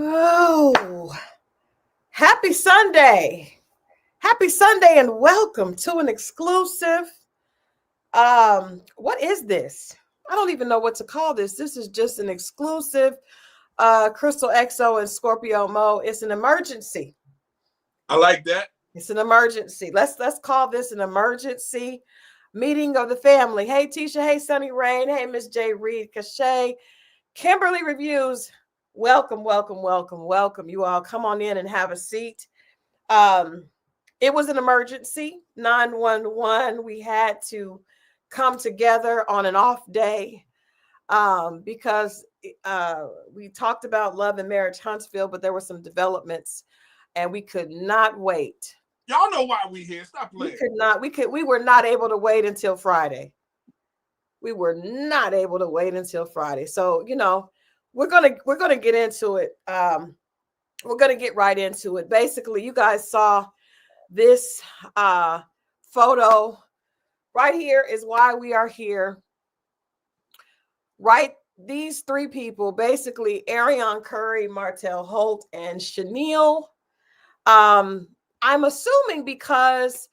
Oh, happy Sunday. Happy Sunday and welcome to an exclusive. What is this? I don't even know what to call this. This is just an exclusive Christal XO and Scorpio Moe. It's an emergency. I like that. It's an emergency. Let's call this an emergency meeting of the family. Hey Tisha, hey Sunny Rain, hey Miss J Reed, Cachet, Kimberly Reviews. Welcome. You all come on in and have a seat. It was an emergency, 911. We had to come together on an off day because we talked about Love and Marriage Huntsville, but there were some developments and we could not wait. Y'all know why we here. Stop playing. We were not able to wait until Friday. We were not able to wait until Friday. So, we're gonna get into it. We're gonna get right into it. Basically, you guys saw this photo right here is why we are here. Right, these three people, basically Arion, Curry, Martell, Holt, and Chanel. I'm assuming because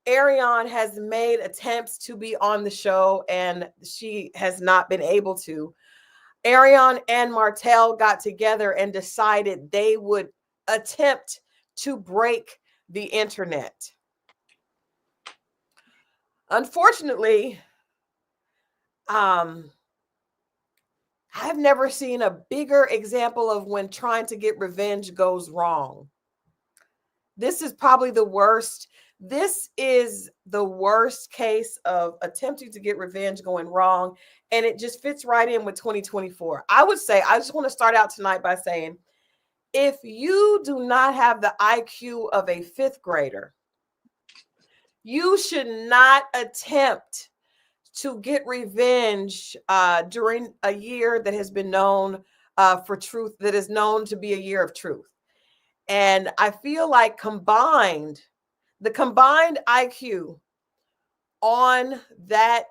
Arion has made attempts to be on the show and she has not been able to. Arion and Martel got together and decided they would attempt to break the internet. Unfortunately, I've never seen a bigger example of when trying to get revenge goes wrong. This is probably the worst. This is the worst case of attempting to get revenge going wrong. And it just fits right in with 2024. I would say, I just want to start out tonight by saying, if you do not have the IQ of a fifth grader, you should not attempt to get revenge during a year that has been known for truth, that is known to be a year of truth. And I feel like the combined IQ on that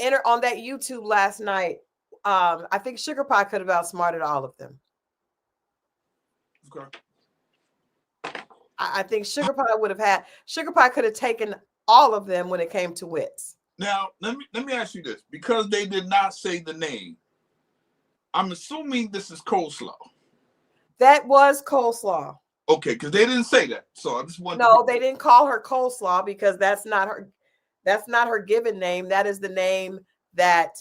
YouTube last night, I think Sugar Pie could have outsmarted all of them. Okay. I think Sugar Pie could have taken all of them when it came to wits. Now, let me ask you this. Because they did not say the name, I'm assuming this is coleslaw. That was coleslaw. Okay, because they didn't say that. So I just wanted No, they didn't call her coleslaw because that's not her given name. That is the name that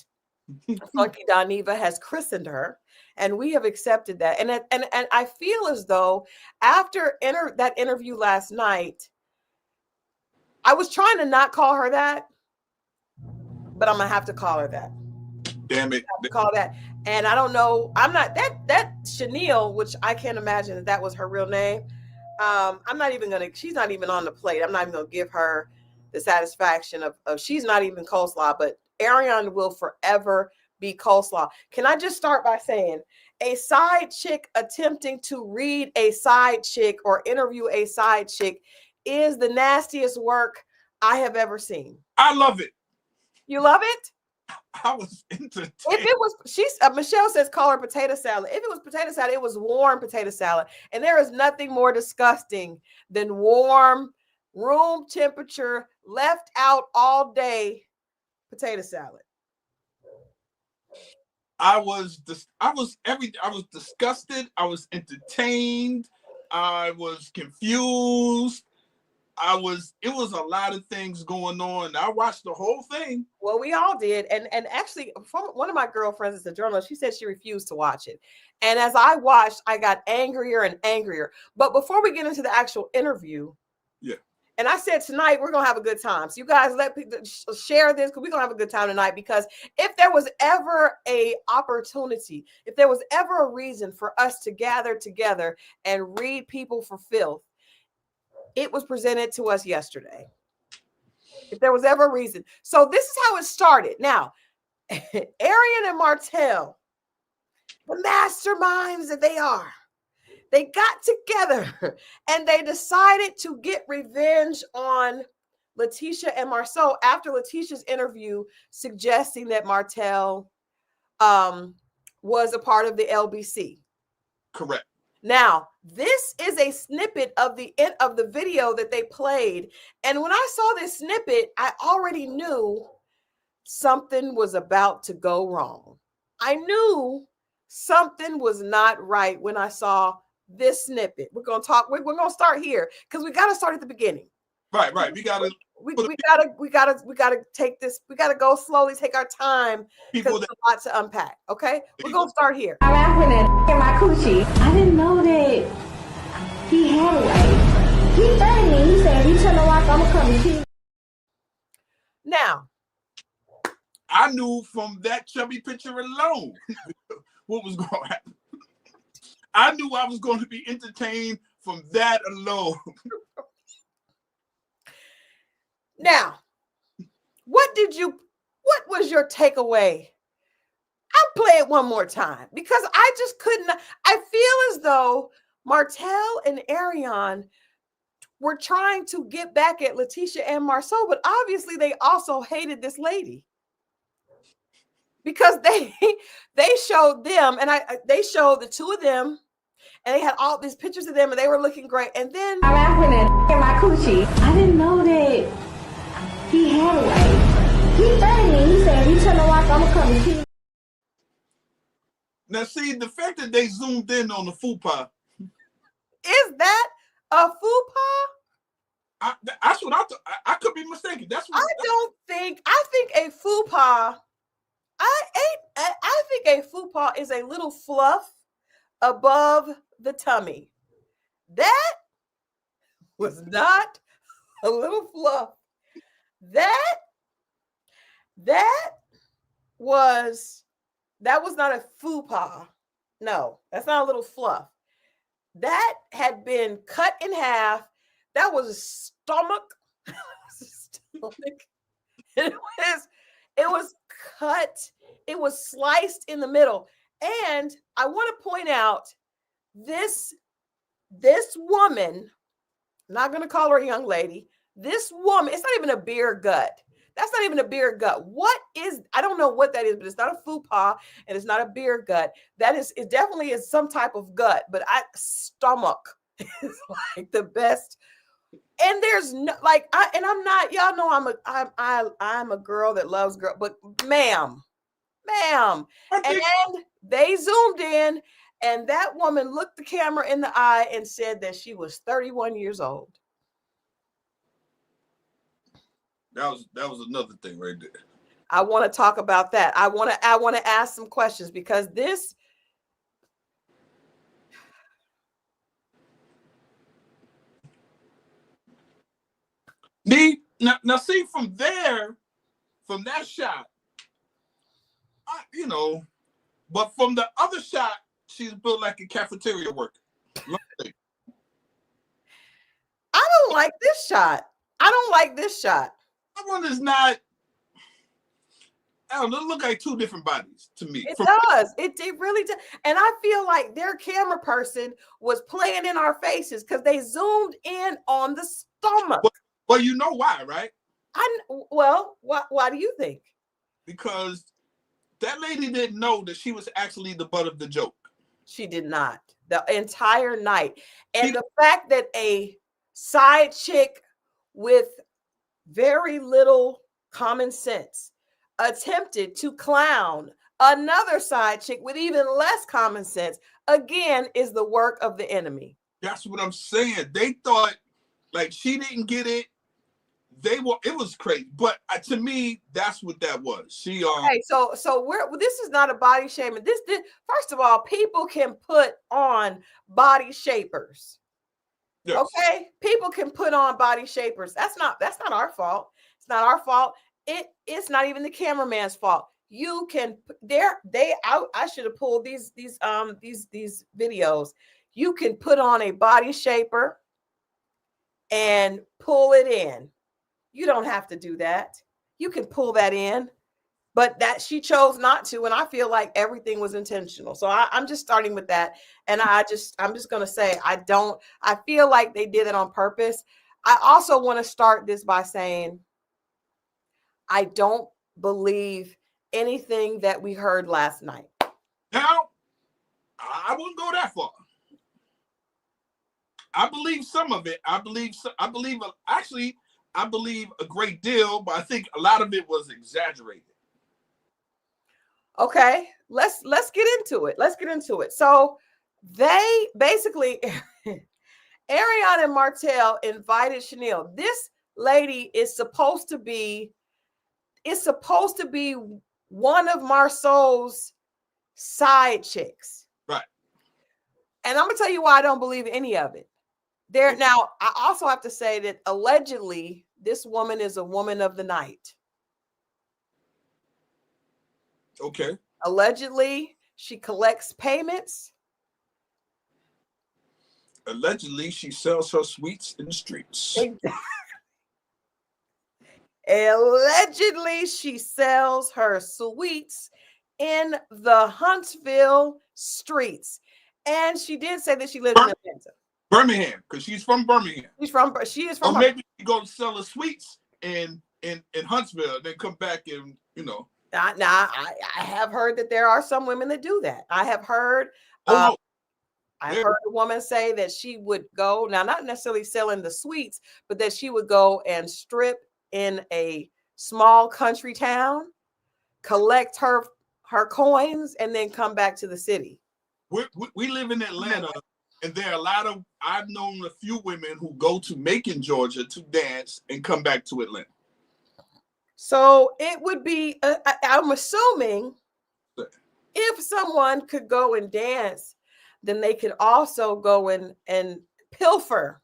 Funky Doniva has christened her. And we have accepted that. And I feel as though after that interview last night, I was trying to not call her that, but I'm going to have to call her that. Damn it. Call that. And I don't know. I'm not that Chanel, which I can't imagine that was her real name. She's not even on the plate. I'm not even going to give her the satisfaction of she's not even coleslaw, but Arion will forever be coleslaw. Can I just start by saying a side chick attempting to read a side chick or interview a side chick is the nastiest work I have ever seen. I love it. You love it? I was entertained. If it was, Michelle says call her potato salad. If it was potato salad, it was warm potato salad. And there is nothing more disgusting than warm, room temperature, left out all day potato salad. I was disgusted. I was entertained. I was confused. It was a lot of things going on. I watched the whole thing. Well, we all did. And actually, one of my girlfriends is a journalist. She said she refused to watch it. And as I watched, I got angrier and angrier. But before we get into the actual interview, yeah. And I said tonight, we're going to have a good time. So you guys let people share this because we're going to have a good time tonight. Because if there was ever a opportunity, if there was ever a reason for us to gather together and read people for filth, it was presented to us yesterday. If there was ever a reason. So this is how it started. Now, Arion and Martel, the masterminds that they are, they got together and they decided to get revenge on Tisha and Marcel after Tisha's interview suggesting that Martel was a part of the LBC. Correct. Now, this is a snippet of the end of the video that they played. And when I saw this snippet, I already knew something was about to go wrong. I knew something was not right when I saw this snippet. We're going to start here because we got to start at the beginning. Right. We gotta take this. We gotta go slowly, take our time because there's a lot to unpack. Okay, we're gonna start here. I'm rapping in my coochie. I didn't know that he had a way. He threatened me. He said, "If you turn the rock, I'm gonna come and kill you." Now, I knew from that chubby picture alone what was going to happen. I knew I was going to be entertained from that alone. Now, what was your takeaway? I'll play it one more time because I just couldn't. I feel as though Martell and Arion were trying to get back at Tisha and Marcel, but obviously they also hated this lady because they showed them, and they showed the two of them, and they had all these pictures of them, and they were looking great. And then I'm rapping in my coochie. I didn't know that he had a way. He threatened me. He said, "If you turn the rock, I'm gonna come and kill you." Now, see, the fact that they zoomed in on the fupa. Is that a fupa? That's what I thought. I could be mistaken. That's what I think a fupa. I think a fupa is a little fluff above the tummy. That was not a little fluff. That was not a fupa. No, that's not a little fluff. That had been cut in half. That was a stomach. It was cut. It was sliced in the middle. And I want to point out this woman, I'm not going to call her a young lady. This woman, it's not even a beer gut. That's not even a beer gut. I don't know what that is, but it's not a fupa and it's not a beer gut. It definitely is some type of gut, but stomach is like the best. And there's no, I'm not, y'all know I'm a girl that loves girl, but ma'am, and they zoomed in and that woman looked the camera in the eye and said that she was 31 years old. That was another thing right there. I want to talk about that. I want to ask some questions because this. Now see from that shot, but from the other shot, she's built like a cafeteria worker. I don't like this shot. That one is not. I don't know. It look like two different bodies to me. It does. It really does. And I feel like their camera person was playing in our faces because they zoomed in on the stomach. Well, you know why, right? Why do you think? Because that lady didn't know that she was actually the butt of the joke. She did not. The entire night. And the fact that a side chick with very little common sense attempted to clown another side chick with even less common sense, again, is the work of the enemy. That's what I'm saying. They thought like she didn't get it. It was crazy. But to me, that's what that was. She Okay, so this is not a body shaming. This first of all, people can put on body shapers. Yes. Okay, people can put on body shapers. That's not our fault. It's not our fault. It's not even the cameraman's fault. You can I should have pulled these videos. You can put on a body shaper and pull it in. You don't have to do that. You can pull that in, but that she chose not to, and I feel like everything was intentional. So I'm just starting with that, and I'm just going to say I feel like they did it on purpose. I also want to start this by saying I don't believe anything that we heard last night. Now, I wouldn't go that far. I believe some of it. I believe a great deal, but I think a lot of it was exaggerated. Okay, let's get into it. So they basically, Arion and Martel invited Chanel. This lady is supposed to be one of Marsau's side chicks. Right. And I'm gonna tell you why I don't believe any of it. Now, I also have to say that allegedly this woman is a woman of the night. Okay. Allegedly, she collects payments. Allegedly, she sells her sweets in the streets. Allegedly, she sells her sweets in the Huntsville streets. And she did say that she lived in Atlanta. Birmingham, because she's from Birmingham. She is from. Or maybe she go to sell her sweets in Huntsville, then come back and, you know. Now, I have heard that there are some women that do that. I have heard. I heard a woman say that she would go, now not necessarily selling the sweets, but that she would go and strip in a small country town, collect her coins, and then come back to the city. We live in Atlanta, and there are I've known a few women who go to Macon, Georgia to dance and come back to Atlanta. So it would be, I'm assuming if someone could go and dance, then they could also go and pilfer.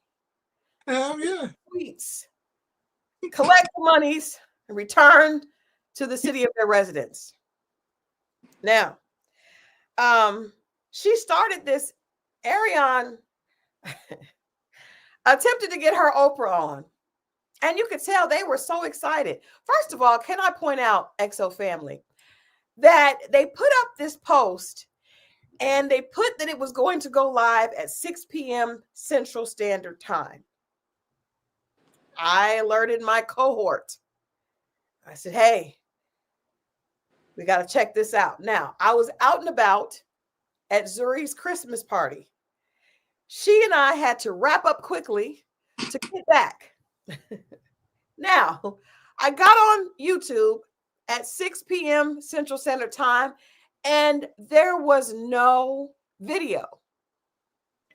Hell yeah. Sweets, collect the monies, and return to the city of their residence. Now, she started this. Arion attempted to get her Oprah on. And you could tell they were so excited. First of all, can I point out, XO family, that they put up this post and they put that it was going to go live at 6 p.m. Central Standard Time. I alerted my cohort. I said, hey, we got to check this out. Now, I was out and about at Zuri's Christmas party. She and I had to wrap up quickly to get back. Now, I got on YouTube at 6 p.m. Central Standard Time, and there was no video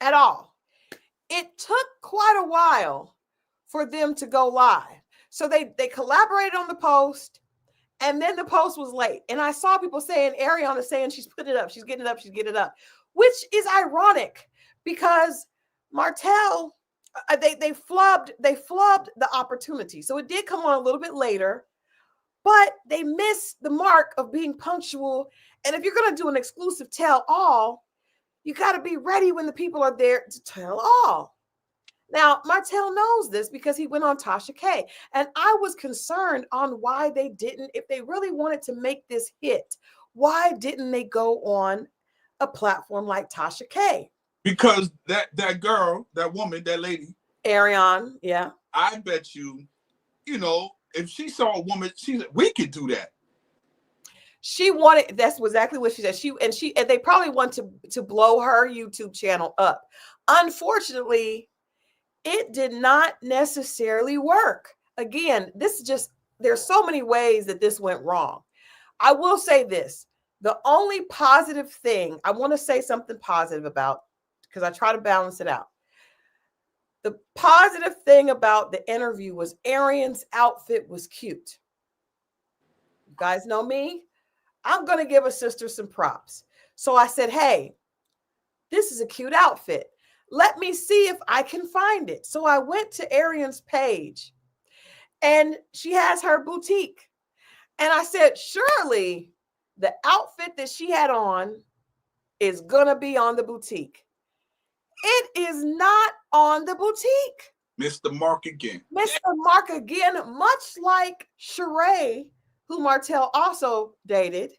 at all. It took quite a while for them to go live. So they collaborated on the post, and then the post was late. And I saw people saying, Arion is saying she's putting it up, she's getting it up, which is ironic because Martel, they flubbed the opportunity. So it did come on a little bit later, but they missed the mark of being punctual. And if you're going to do an exclusive tell all, you got to be ready when the people are there to tell all. Now, Martel knows this because he went on Tasha K. And I was concerned on why they didn't, if they really wanted to make this hit, why didn't they go on a platform like Tasha K? Because that girl, that woman, that lady, Arion, yeah. I bet you, if she saw a woman, she said, we could do that. She wanted, that's exactly what she said. And they probably want to blow her YouTube channel up. Unfortunately, it did not necessarily work. Again, there's so many ways that this went wrong. I will say this. The only positive thing, I want to say something positive about, because I try to balance it out. The positive thing about the interview was Arion's outfit was cute. You guys know me. I'm going to give a sister some props. So I said, hey, this is a cute outfit. Let me see if I can find it. So I went to Arion's page and she has her boutique. And I said, surely the outfit that she had on is going to be on the boutique. It is not on the boutique. Missed the mark again. Missed the mark again, much like Sheree, who Martel also dated,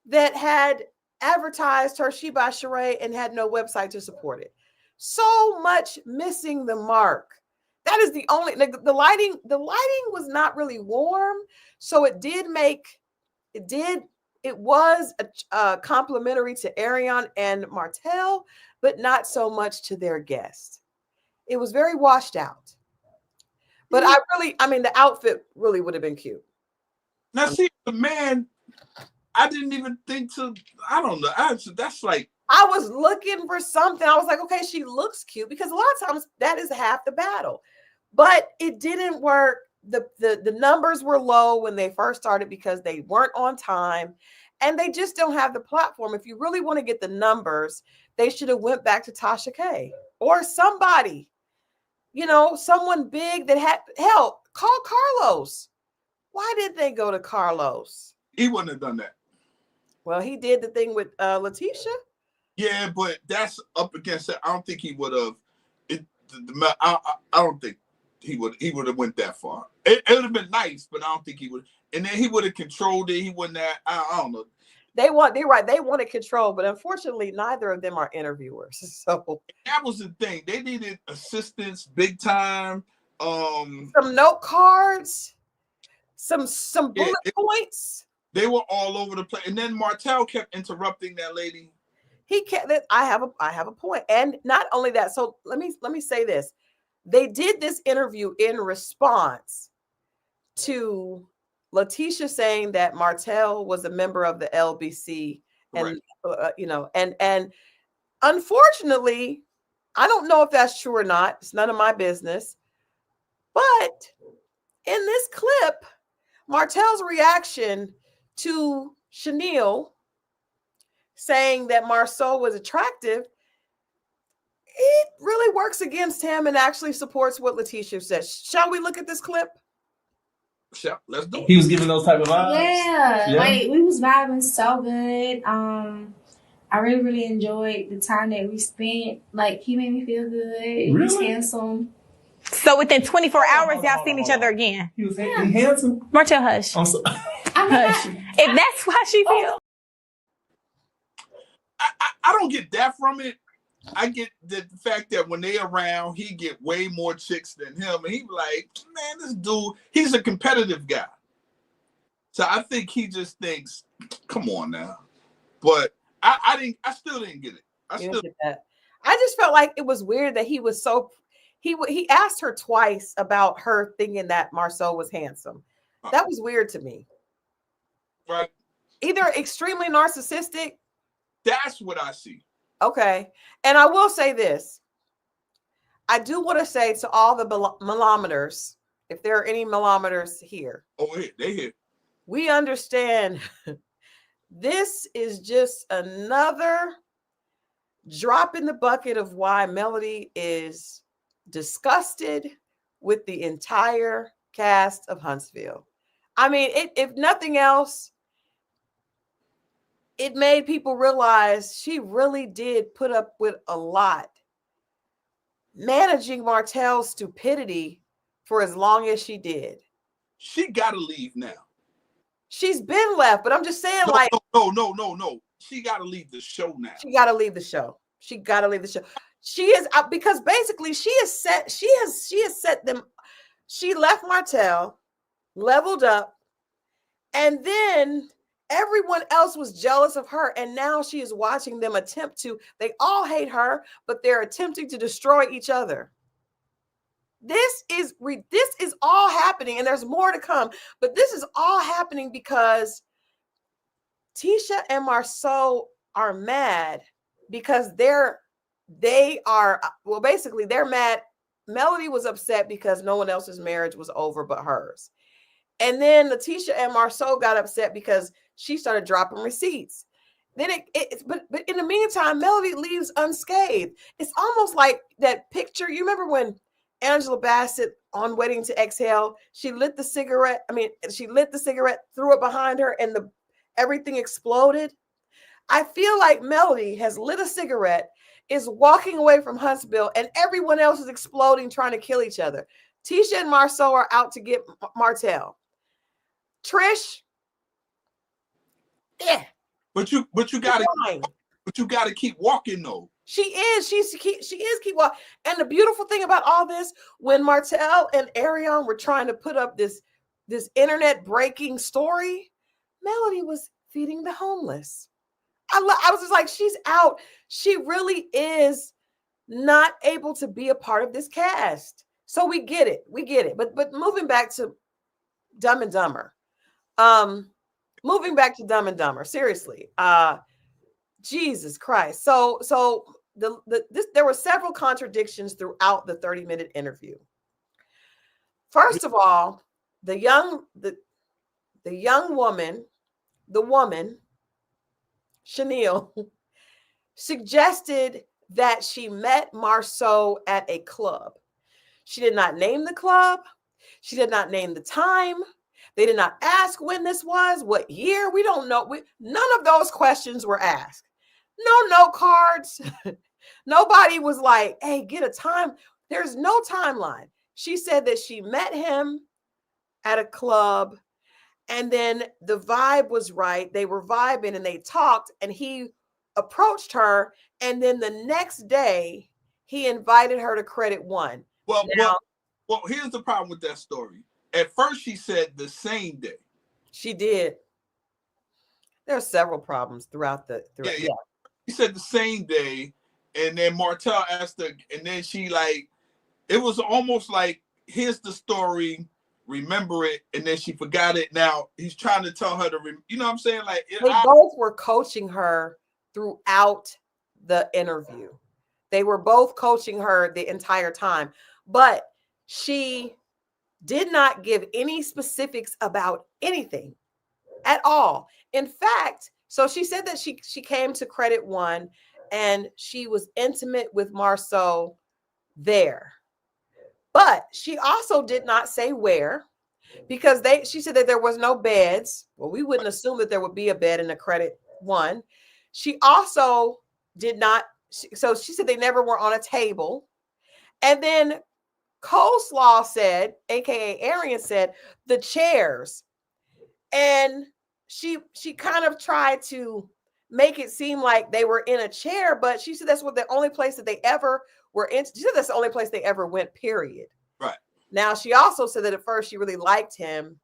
that had advertised her She by Sheree and had no website to support it. So much missing the mark. That is the only, the lighting was not really warm. So it did it was complimentary to Arion and Martel, but not so much to their guest. It was very washed out. But I mean, the outfit really would have been cute. Now, see, the man, I didn't even think to, I don't know. That's like, I was looking for something. I was like, okay, she looks cute, because a lot of times that is half the battle. But it didn't work. The numbers were low when they first started because they weren't on time, and they just don't have the platform. If you really want to get the numbers, they should have went back to Tasha K or somebody, someone big that had help. Call Carlos. Why did they go to Carlos? He wouldn't have done that. Well, he did the thing with Letitia. Yeah, but that's up against it. I don't think he would have. I don't think he would have went that far. It would have been nice, but I don't think he would. And then he would have controlled it. He wouldn't have. I don't know. They're right. They wanted control, but unfortunately, neither of them are interviewers. So that was the thing. They needed assistance big time. Some note cards, some bullet points. They were all over the place. And then Martel kept interrupting that lady. He kept it. I have a point. And not only that, so let me say this. They did this interview in response to Letitia saying that Martel was a member of the LBC, and right. And unfortunately, I don't know if that's true or not. It's none of my business. But in this clip, Martel's reaction to Chanel saying that Marsau was attractive, it really works against him and actually supports what Letitia says. Shall we look at this clip? Sure, let's do it. He was giving those type of vibes. Yeah, like we was vibing so good. I really enjoyed the time that we spent. Like, he made me feel good. He was handsome. So within 24 hours, y'all seen each other again. He was handsome. Martel, hush. I'm so- Hush. If that's why she feels. I don't get that from it. I get the fact that when they around, he get way more chicks than him. And he be like, man, this dude, he's a competitive guy. So I think he just thinks, come on now. But I still didn't get it. I still get that. I just felt like it was weird that he was so, he asked her twice about her thinking that Marsau was handsome. That was weird to me. Right. Either extremely narcissistic. That's what I see. Okay. And I will say this. I do want to say to all the millimeters, if there are any millimeters here. Oh, they here. We understand this is just another drop in the bucket of why Melody is disgusted with the entire cast of Huntsville. I mean, if nothing else, it made people realize she really did put up with a lot. Managing Martel's stupidity for as long as she did. She got to leave now. She's been left, but I'm just saying, No. She got to leave the show now. She got to leave the show. She got to leave the show. She is because basically she has set them. She left Martel, leveled up, and then everyone else was jealous of her, and now she is watching them attempt to. They all hate her, but they're attempting to destroy each other. This is all happening, and there's more to come. But this is all happening because Tisha and Marcel are mad because they're mad. Melody was upset because no one else's marriage was over but hers. And then Letitia and Marcel got upset because she started dropping receipts. Then but in the meantime, Melody leaves unscathed. It's almost like that picture. You remember when Angela Bassett on Waiting to Exhale, she lit the cigarette, threw it behind her, and everything exploded. I feel like Melody has lit a cigarette, is walking away from Huntsville, and everyone else is exploding, trying to kill each other. Tisha and Marcel are out to get Martel. Trish, yeah. But you gotta keep walking though. She is keep walking. And the beautiful thing about all this, when Martell and Arion were trying to put up this internet breaking story, Melody was feeding the homeless. I was just like, she's out. She really is not able to be a part of this cast. So we get it. But moving back to Dumb and Dumber. Moving back to Dumb and Dumber. Seriously. Jesus Christ. So there were several contradictions throughout the 30-minute interview. First of all, the young woman, Chanel, suggested that she met Marsau at a club. She did not name the club. She did not name the time. They did not ask when this was, what year. We don't know. None of those questions were asked. No note cards. Nobody was like, hey, get a time. There's no timeline. She said that she met him at a club, and then the vibe was right. They were vibing and they talked, and he approached her, and then the next day he invited her to Credit One. Well, here's the problem with that story. At first she said the same day. She did. There are several problems throughout. Yeah. She said the same day, and then Martell asked her, and then she it was almost like, here's the story, remember it, and then she forgot it. Now he's trying to tell her to, you know what I'm saying? They both were coaching her throughout the interview. They were both coaching her the entire time, but she did not give any specifics about anything at all. In fact, so she said that she came to Credit One and she was intimate with Marsau there. But she also did not say where, because she said that there was no beds. Well, we wouldn't assume that there would be a bed in a Credit One. She also did not, so she said they never were on a table. And then Coleslaw said, aka Arion said, the chairs. And she kind of tried to make it seem like they were in a chair, but she said that's the only place that they ever were in. She said that's the only place they ever went, period. Right. Now, she also said that at first she really liked him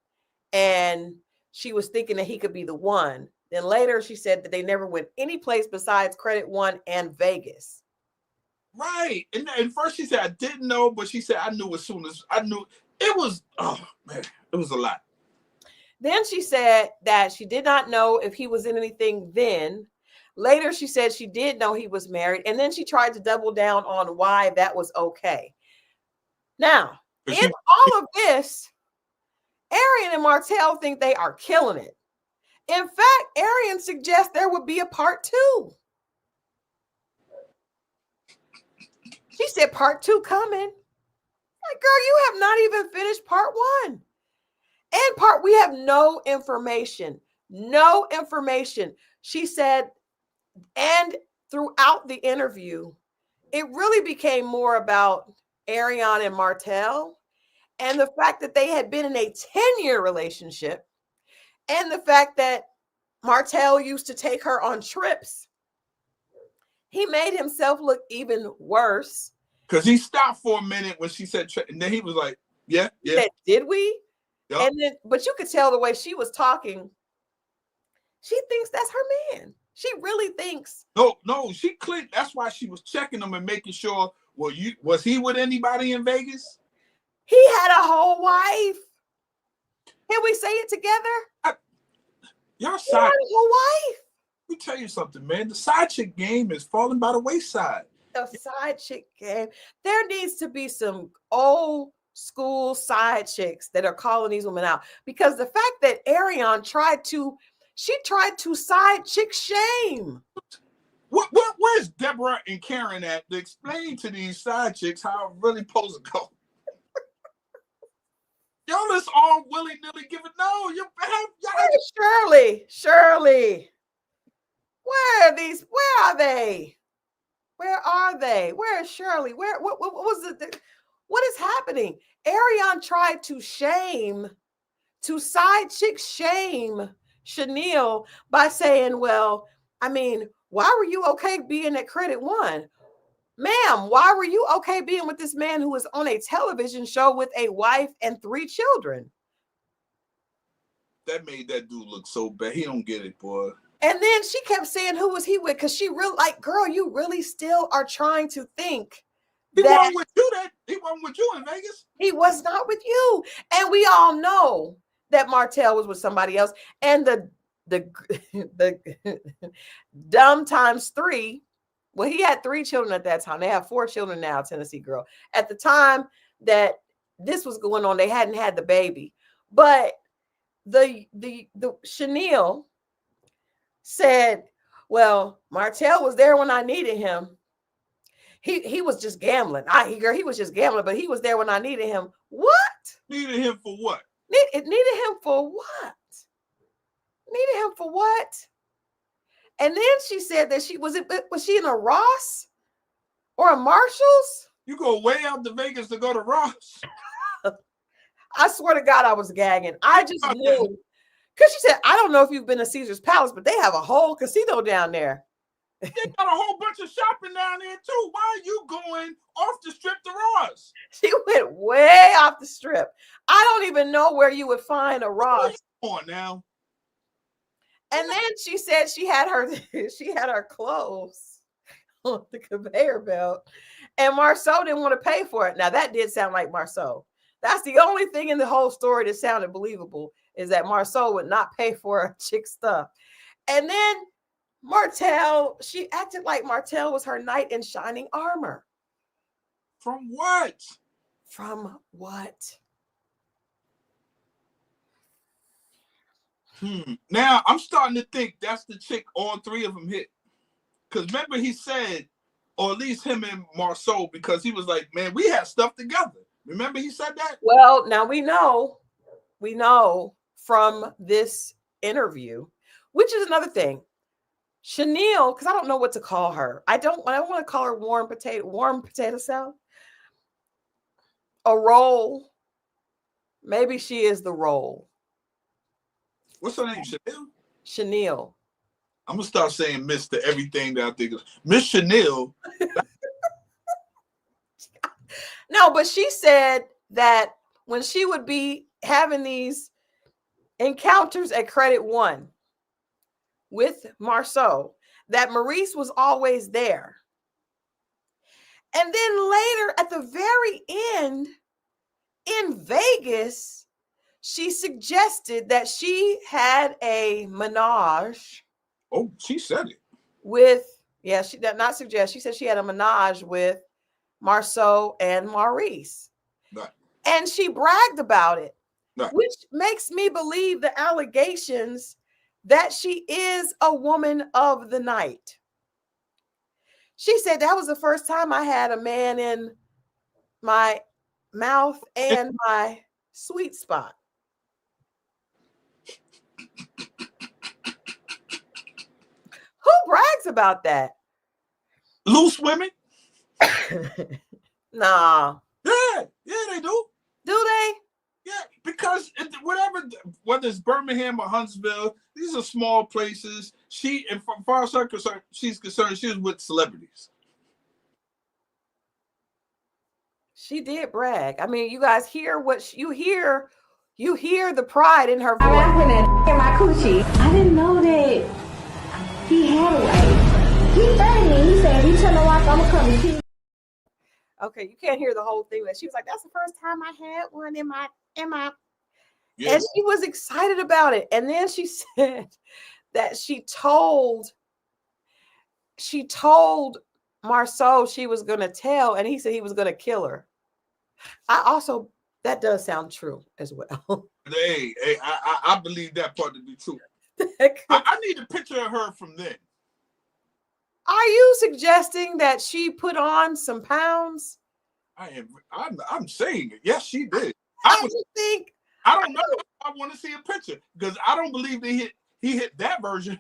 and she was thinking that he could be the one. Then later she said that they never went any place besides Credit One and Vegas. Right. And first she said, I didn't know, but she said, I knew as soon as I knew. It was, oh man, it was a lot. Then she said that she did not know if he was in anything then. Later, she said she did know he was married. And then she tried to double down on why that was okay. Now, in all of this, Arion and Martel think they are killing it. In fact, Arion suggests there would be a part 2. She said part 2 coming. Like, girl, you have not even finished part 1. And we have no information. No information. She said, and throughout the interview, it really became more about Arion and Martel and the fact that they had been in a 10-year relationship and the fact that Martel used to take her on trips. He made himself look even worse. Because he stopped for a minute when she said, and then he was like, yeah. Said, did we? Yep. And then, but you could tell the way she was talking. She thinks that's her man. She really thinks. No, she clicked. That's why she was checking him and making sure. Well, was he with anybody in Vegas? He had a whole wife. Can we say it together? Y'all he had a whole wife. Let me tell you something, man. The side chick game is falling by the wayside. The side chick game. There needs to be some old school side chicks that are calling these women out, because the fact that Arion tried to side chick shame. Where's Deborah and Karen at to explain to these side chicks how it really supposed to go? Y'all just all willy-nilly give it. No, Shirley. Where are these? Where are they? Where is Shirley? What was it? What is happening? Arion tried to side chick shame Chanel by saying, well, I mean, why were you okay being at Credit One? Ma'am, why were you okay being with this man who was on a television show with a wife and 3 children? that made that dude look so bad. He don't get it, boy. And then she kept saying, who was he with? Because she really, like, girl, you really still are trying to think He that wasn't with you. He wasn't with you in Vegas. he was not with you. And we all know that Martell was with somebody else. And the dumb times 3. Well, he had 3 children at that time. They have 4 children now, Tennessee girl. At the time that this was going on, they hadn't had the baby. But the Chanel said, well, Martell was there when I needed him. He was just gambling. He was just gambling, but he was there when I needed him. What? Needed him for what? Needed him for what? Needed him for what? And then she said that was she in a Ross or a Marshalls? You go way out to Vegas to go to Ross. I swear to God, I was gagging. I just knew. Because she said, I don't know if you've been to Caesar's Palace, but they have a whole casino down there. They got a whole bunch of shopping down there too. Why are you going off the strip to Ross? She went way off the strip. I don't even know where you would find a Ross. Come on now. And then she said she had her clothes on the conveyor belt, and Marsau didn't want to pay for it. Now that did sound like Marsau. That's the only thing in the whole story that sounded believable, is that Marsau would not pay for a chick's stuff. And then Martell, she acted like Martell was her knight in shining armor. From what? From what? Now I'm starting to think that's the chick all 3 of them hit. Because remember he said, or at least him and Marsau, because he was like, man, we had stuff together. Remember he said that? Well, now we know from this interview, which is another thing. Chanel, because I don't know what to call her. I don't want to call her warm potato salad. A roll. Maybe she is the roll. What's her name? Chanel? Chanel. I'm gonna start saying Miss to everything that I think is Miss Chanel. No, but she said that when she would be having these encounters at Credit One with Marsau, that Maurice was always there. And then later at the very end in Vegas, she suggested that she had a menage. Oh, she said it. She did not suggest. She said she had a menage with Marsau and Maurice. Right. And she bragged about it, right. Which makes me believe the allegations that she is a woman of the night. She said that was the first time I had a man in my mouth and my sweet spot. Who brags about that? Loose women? Nah. Yeah, they do. Do they? Yeah, because whether it's Birmingham or Huntsville, these are small places. And from far as she's concerned, she was with celebrities. She did brag. I mean, you guys hear what you hear. You hear the pride in her voice. I'm putting in my coochie. I didn't know that he had a wife. He 30. He said, "You tell my wife I'm gonna come and see." Okay, you can't hear the whole thing. But she was like, "That's the first time I had one in my." Yeah. And she was excited about it. And then she said that she told Marsau she was going to tell, and he said he was going to kill her. That does sound true as well. Hey, I believe that part to be true. I need a picture of her from then. Are you suggesting that she put on some pounds? I'm saying it. Yes, she did. I don't know. I want to see a picture because I don't believe he hit that version.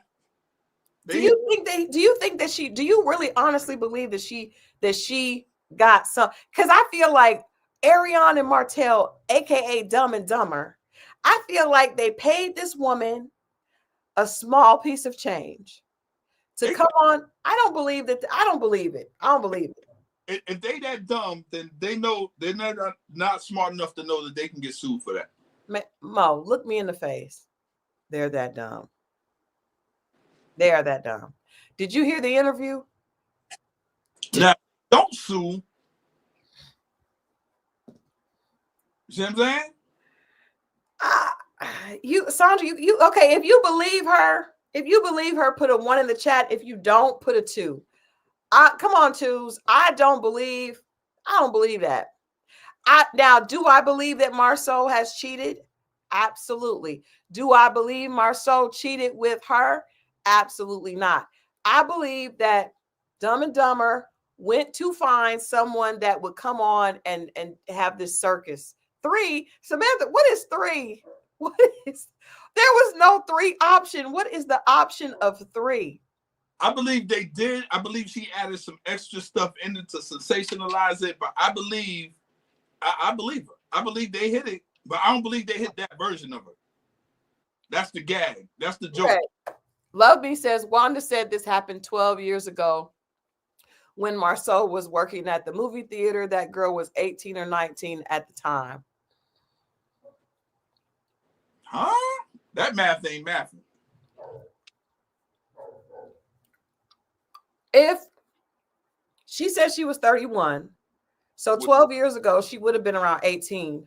Do you really honestly believe that she got some? Because I feel like Arion and Martel, aka Dumb and Dumber, I feel like they paid this woman a small piece of change to come on. I don't believe it. I don't believe it. If they that dumb, then they know they're not smart enough to know that they can get sued for that. Mo, look me in the face. They're that dumb. They are that dumb. Did you hear the interview? Now, don't sue. You see what I'm saying? Sandra, you okay? If you believe her, put a 1 in the chat. If you don't, put a 2. Come on, 2s. I don't believe that. Now, do I believe that Marsau has cheated? Absolutely. Do I believe Marsau cheated with her? Absolutely not. I believe that Dumb and Dumber went to find someone that would come on and have this circus. 3, Samantha, what is 3? What is, there was no 3 option. What is the option of 3? I believe they did. I believe she added some extra stuff in it to sensationalize it, but I believe her. I believe they hit it, but I don't believe they hit that version of it. That's the gag. That's the joke. Okay. Love Me says, Wanda said this happened 12 years ago when Marsau was working at the movie theater. That girl was 18 or 19 at the time. Huh? That math ain't mathing. If she said she was 31, so 12 years ago, she would have been around 18.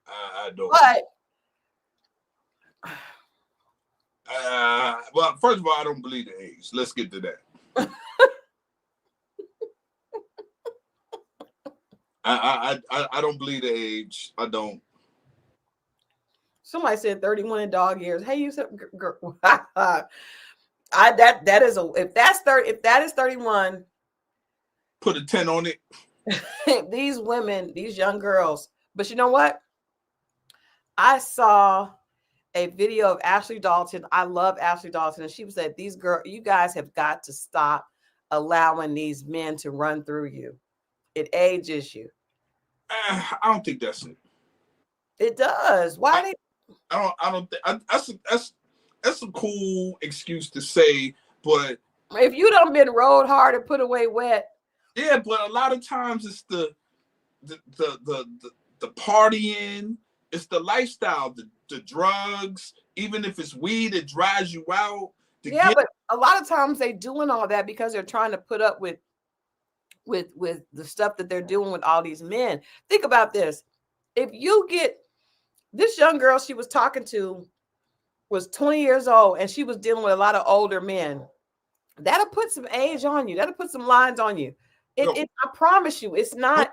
I don't. But well, first of all, I don't believe the age. Let's get to that. I don't believe the age. I don't. Somebody said 31 in dog years. Hey, you said that is if that is 31. Put a 10 on it. These women, these young girls. But you know what? I saw a video of Ashley Dalton. I love Ashley Dalton. And she said, you guys have got to stop allowing these men to run through you. It ages you. I don't think that's it. It does. Why? I don't think that's a cool excuse to say, but if you done been rolled hard and put away wet. Yeah, but a lot of times it's the partying, it's the lifestyle, the drugs, even if it's weed, it drives you out. But a lot of times they doing all that because they're trying to put up with the stuff that they're doing with all these men. Think about this. If you get this young girl she was talking to was 20 years old and she was dealing with a lot of older men, that'll put some age on you. That'll put some lines on you. I promise you, it's not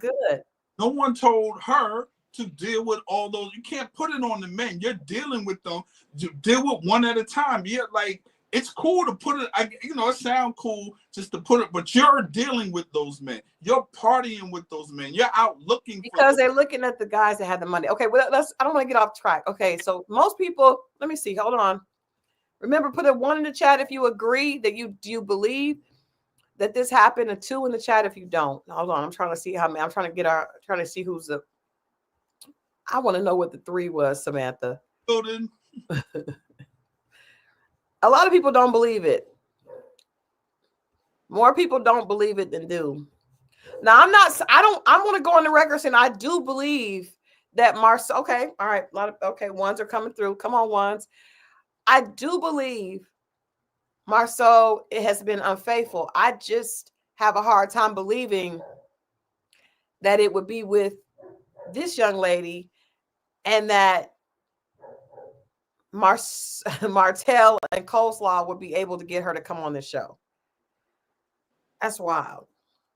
good. No one told her to deal with all those. You can't put it on the men. You're dealing with them. You deal with one at a time. You're like, it's cool to put it, it sounds cool just to put it, but you're dealing with those men. You're partying with those men. You're out looking because they're looking at the guys that have the money. Okay, well, I don't want to get off track. Okay, so most people, let me see. Hold on. Remember, put a 1 in the chat if you agree that you believe that this happened, a 2 in the chat if you don't. Hold on, I'm trying to see how many. I'm trying to see who's the. I want to know what the 3 was, Samantha. A lot of people don't believe it. More people don't believe it than do. Now, I'm going to go on the record saying I do believe that Marsau. Okay, all right, a lot of ones are coming through. Come on, ones. I do believe Marsau has been unfaithful. I just have a hard time believing that it would be with this young lady and that Martell and Coleslaw would be able to get her to come on the show. That's wild.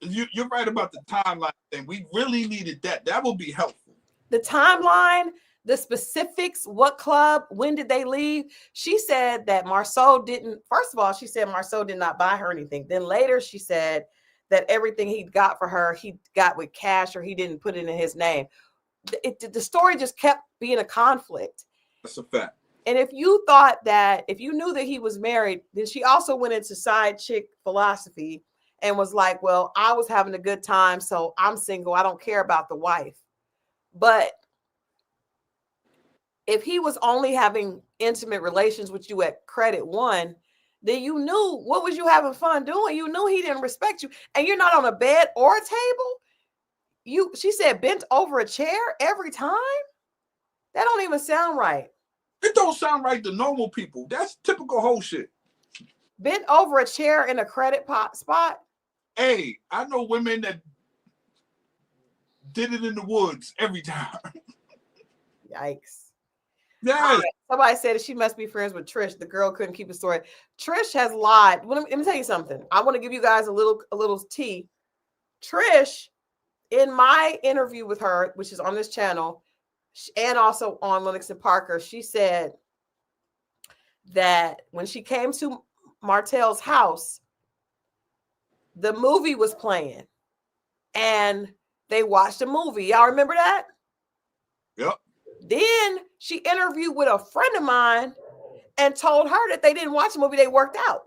You're right about the timeline thing. We really needed that. That would be helpful. The timeline, the specifics, what club, when did they leave? She said that Marsau didn't. First of all, she said Marsau did not buy her anything. Then later she said that everything he got for her, he got with cash or he didn't put it in his name. The story just kept being a conflict. That's a fact. And if you knew that he was married, then she also went into side chick philosophy and was like, well, I was having a good time, so I'm single. I don't care about the wife. But if he was only having intimate relations with you at credit 1, then you knew what was you having fun doing. You knew he didn't respect you. And you're not on a bed or a table. She said bent over a chair every time. That don't even sound right. It don't sound right to normal people. That's typical whole shit. Bent over a chair in a credit spot. Hey, I know women that did it in the woods every time. Yikes. Yes. Somebody said she must be friends with Trish. The girl couldn't keep a story. Trish has lied. Let me tell you something. I want to give you guys a little tea. Trish, in my interview with her, which is on this channel, and also on Lennox and Parker, she said that when she came to Martel's house, the movie was playing and they watched a movie. Y'all remember that? Yep. Then she interviewed with a friend of mine and told her that they didn't watch the movie, they worked out.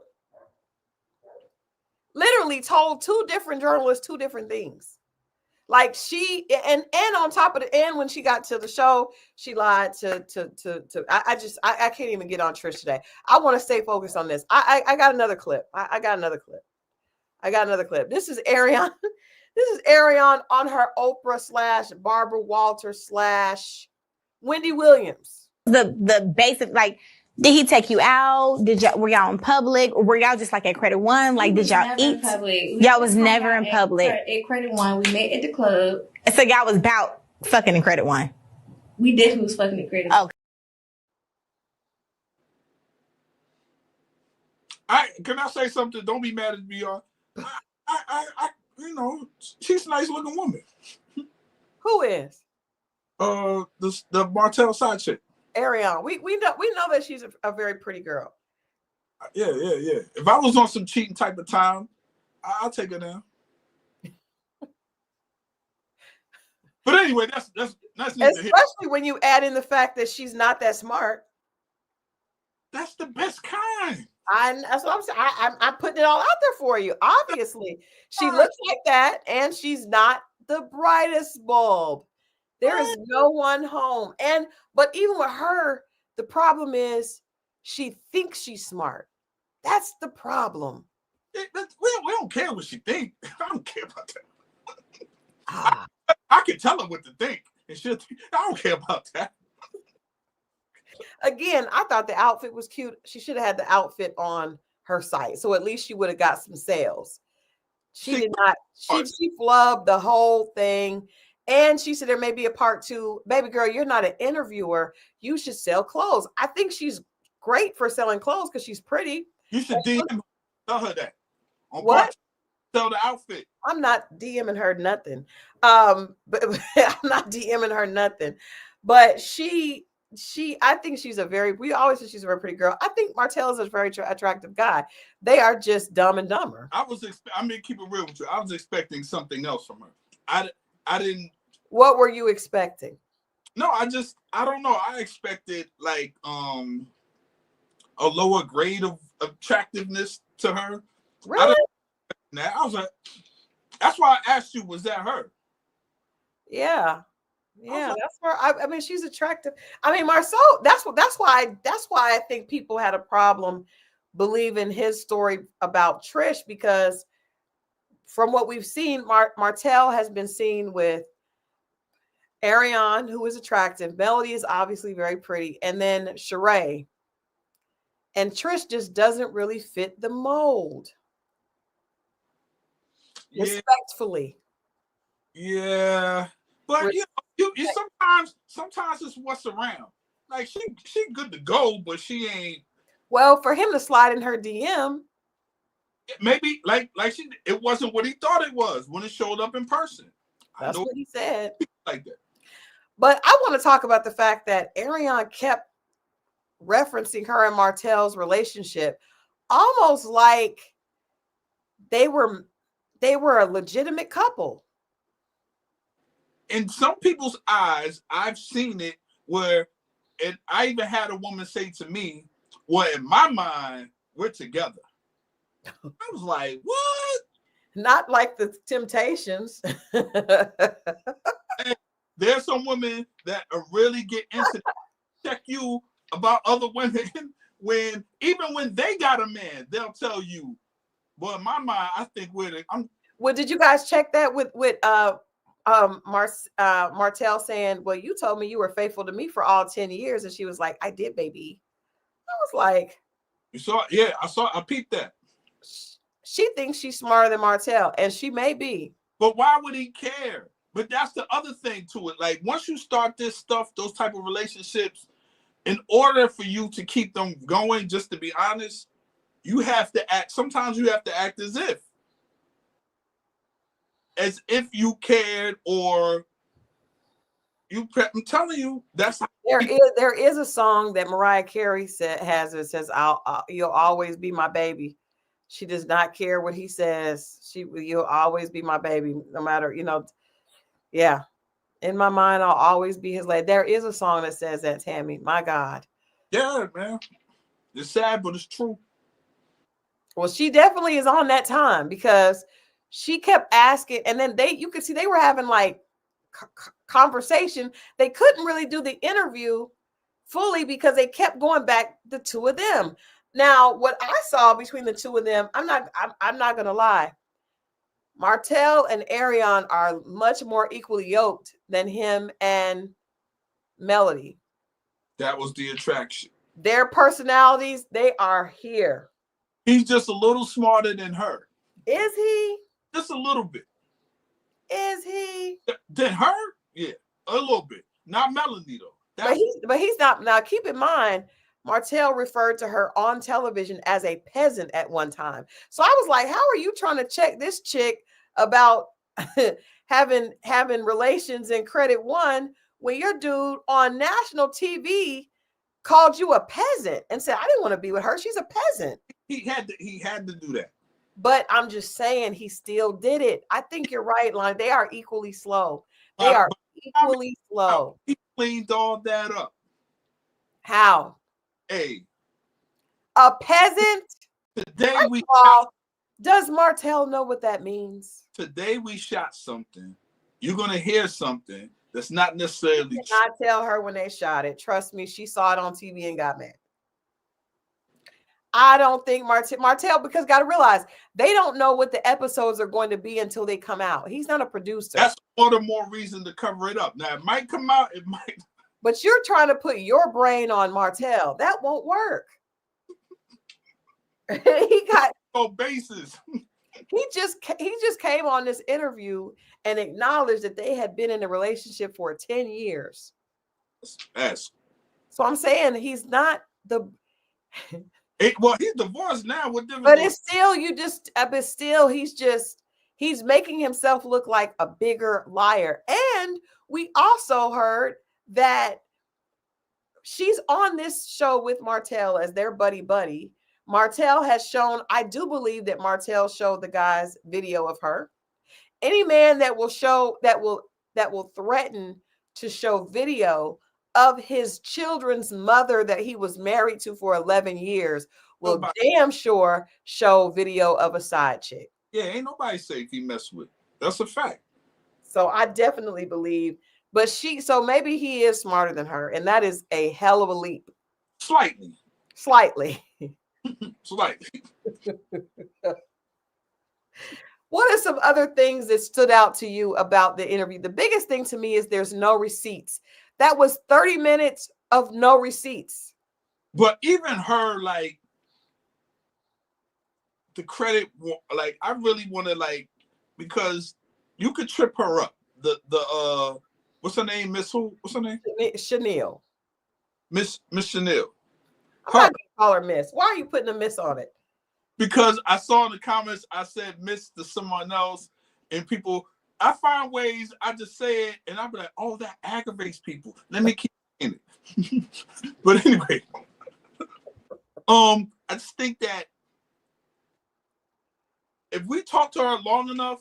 Literally told two different journalists two different things. Like she and on top of it, and when she got to the show, she lied to I can't even get on Trish today. I want to stay focused on this. I got another clip. I got another clip. This is Arion. This is Arion on her Oprah / Barbara Walter / Wendy Williams. The basic, like, did he take you out? Were y'all in public? Or were y'all just like at Credit One? Like, did y'all eat? In public. Y'all was never in public. At Credit One, we met at the club. So y'all was about fucking in Credit One. We definitely was fucking at Credit One. Can I say something? Don't be mad at me, y'all. I you know, she's a nice looking woman. Who is? The Martell side chick. Arion. We know that she's a very pretty girl. Yeah. If I was on some cheating type of time, I'll take her down. But anyway, that's especially when you add in the fact that she's not that smart. That's the best kind. That's what I'm saying. I'm putting it all out there for you. Obviously, she looks like that, and she's not the brightest bulb. There is no one home. But even with her, the problem is she thinks she's smart. That's the problem. We don't care what she thinks. I don't care about that. I can tell her what to think. And I don't care about that. Again, I thought the outfit was cute. She should have had the outfit on her site. So at least she would have got some sales. She did not. She flubbed the whole thing. And she said there may be a part 2. Baby girl, you're not an interviewer. You should sell clothes. I think she's great for selling clothes because she's pretty. You should DM, tell her that. What? Sell the outfit. I'm not DMing her nothing. But I'm not DMing her nothing. But I think she's we always say she's a very pretty girl. I think Martell is a very attractive guy. They are just dumb and dumber. I mean, keep it real with you. I was expecting something else from her. I didn't. What were you expecting? No, I don't know. I expected like a lower grade of attractiveness to her. Really? I was like, that's why I asked you, was that her? Yeah. Yeah, that's her. I mean, she's attractive. I mean, Marsau, that's why I think people had a problem believing his story about Trish, because from what we've seen, Martel has been seen with Arion, who is attractive. Melody is obviously very pretty. And then Sheree. And Trish just doesn't really fit the mold. Yeah. Respectfully. Yeah. But you sometimes it's what's around. Like she good to go, but she ain't. Well, for him to slide in her DM. Maybe it wasn't what he thought it was when it showed up in person. That's what he said. Like that. But I want to talk about the fact that Arion kept referencing her and Martel's relationship almost like they were a legitimate couple. In some people's eyes, I've seen it where I even had a woman say to me, well, in my mind, we're together. I was like, what? Not like the Temptations. There's some women that really get into check you about other women when they got a man, they'll tell you, well, in my mind, I think well, did you guys check that with Martell saying, well, you told me you were faithful to me for all 10 years. And she was like, I did, baby. I was like, you saw, yeah, I peeped that. She thinks she's smarter than Martell, and she may be. But why would he care? But that's the other thing to it. Like, once you start this stuff, those type of relationships, in order for you to keep them going, just to be honest, you have to act. Sometimes you have to act as if you cared, or I'm telling you, that's how there is a song that Mariah Carey has. It says, "You'll always be my baby." She does not care what he says. You'll always be my baby, no matter, yeah. In my mind, I'll always be his lady. There is a song that says that, Tammy. My God. Yeah, man. It's sad, but it's true. Well, she definitely is on that time, because she kept asking, and then you could see they were having like conversation. They couldn't really do the interview fully because they kept going back, the two of them. Now, what I saw between the two of them, I'm not gonna lie. Martell and Arionne are much more equally yoked than him and Melody. That was the attraction. Their personalities, they are here. He's just a little smarter than her. Is he? Just a little bit. Is he? Than her? Yeah, a little bit. Not Melody, though. But he's not. Now, keep in mind, Martell referred to her on television as a peasant at one time. So I was like, how are you trying to check this chick about having relations in Credit One when your dude on national TV called you a peasant and said, I didn't want to be with her. She's a peasant. He had to do that. But I'm just saying, he still did it. I think you're right, Lon. They are equally slow. They are equally slow. He cleaned all that up. How? Hey. A peasant? Today does Martell know what that means? Today we shot something. You're going to hear something that's not necessarily true. I tell her when they shot it. Trust me, she saw it on TV and got mad. I don't think Martell, because got to realize, they don't know what the episodes are going to be until they come out. He's not a producer. That's one of more reason to cover it up. Now, it might come out, it might. But you're trying to put your brain on Martell. That won't work. He got no basis. He just came on this interview and acknowledged that they had been in a relationship for 10 years. Yes. So I'm saying he's not the. Well, he's divorced now. But it's still, he's making himself look like a bigger liar. And we also heard that she's on this show with Martell as their buddy. Martell has shown, I do believe that Martell showed the guys video of her. Any man that will threaten to show video of his children's mother that he was married to for 11 years will damn sure show video of a side chick. Yeah, ain't nobody safe he messed with. That's a fact. So I definitely believe, so maybe he is smarter than her, and that is a hell of a leap. Slightly. Slightly. What are some other things that stood out to you about the interview? The biggest thing to me is there's no receipts. That was 30 minutes of no receipts. But even her, like, the credit, like, I really want to, because you could trip her up. The what's her name? Miss who? What's her name? Chanel. Miss Chanel. I'm not gonna call her Miss. Why are you putting a Miss on it? Because I saw in the comments, I said Miss to someone else, and people, I find ways, I just say it, and I'll be like, oh, that aggravates people. Let me keep saying it. But anyway, I just think that if we talk to her long enough,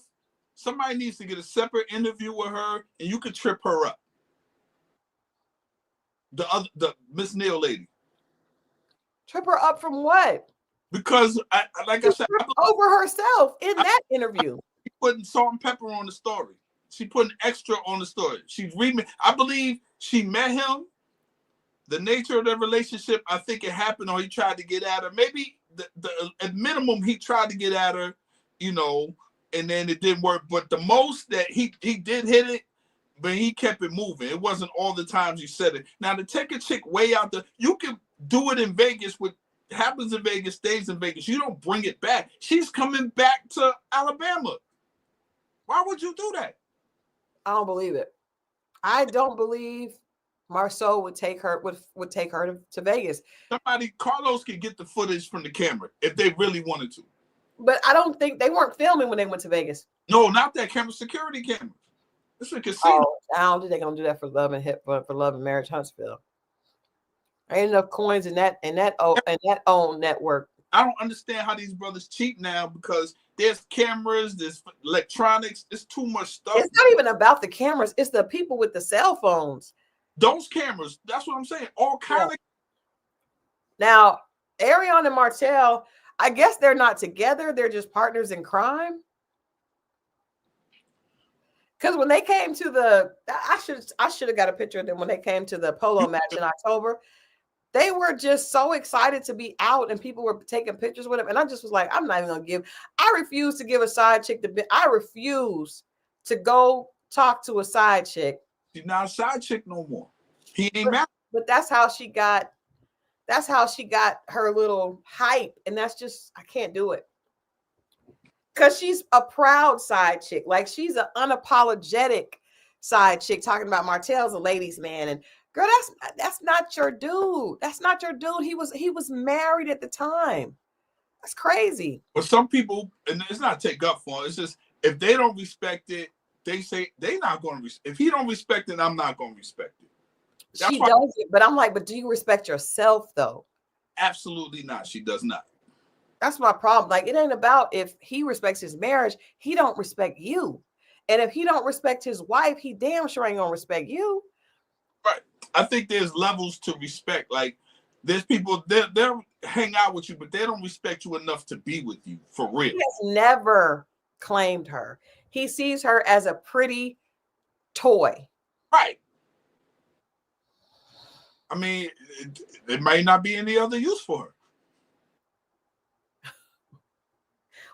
somebody needs to get a separate interview with her, and you could trip her up. The Miss Neal lady. Trip her up from what? Because, I said, over herself in that interview. She putting salt and pepper on the story. She putting extra on the story. She's reading. I believe she met him. The nature of their relationship, I think it happened, or he tried to get at her. Maybe at minimum he tried to get at her, and then it didn't work. But the most that he did hit it, but he kept it moving. It wasn't all the times you said it. Now to take a chick way out there, you can do it in Vegas. What happens in Vegas stays in Vegas. You don't bring it back. She's coming back to Alabama. Why would you do that? I don't believe it. I don't believe Marsau would take her to Vegas. Somebody, Carlos, could get the footage from the camera if they really wanted to. But I don't think they weren't filming when they went to Vegas. No, not that camera. Security camera. It's a casino. Oh, I don't think they're gonna do that for Love and for Love and Marriage Huntsville. Ain't enough coins in that own network. I don't understand how these brothers cheat now because there's cameras, there's electronics. It's too much stuff. It's not even about the cameras. It's the people with the cell phones. Those cameras. That's what I'm saying. All kind of. Now, Arion and Martel, I guess they're not together. They're just partners in crime. Because when they came to I should have got a picture of them when they came to the polo match in October. They were just so excited to be out, and people were taking pictures with them. And I just was like, I'm not even gonna I refuse to give a side chick I refuse to go talk to a side chick. She's not a side chick no more. He ain't mad. But that's how she got her little hype, and that's just, I can't do it. Because she's a proud side chick. Like, she's an unapologetic side chick talking about Martel's a ladies' man. And girl, that's not your dude. That's not your dude. He was married at the time. That's crazy. But some people, and it's not take up for it, it's just if they don't respect it, they say they're not going to if he don't respect it, I'm not going to respect it. She does it, but I'm like, but do you respect yourself though? Absolutely not. She does not. That's my problem. Like, it ain't about if he respects his marriage, he don't respect you. And if he don't respect his wife, he damn sure ain't gonna respect you. Right. I think there's levels to respect. Like, there's people they'll hang out with you, but they don't respect you enough to be with you for real. He has never claimed her. He sees her as a pretty toy. Right. I mean, it might not be any other use for her.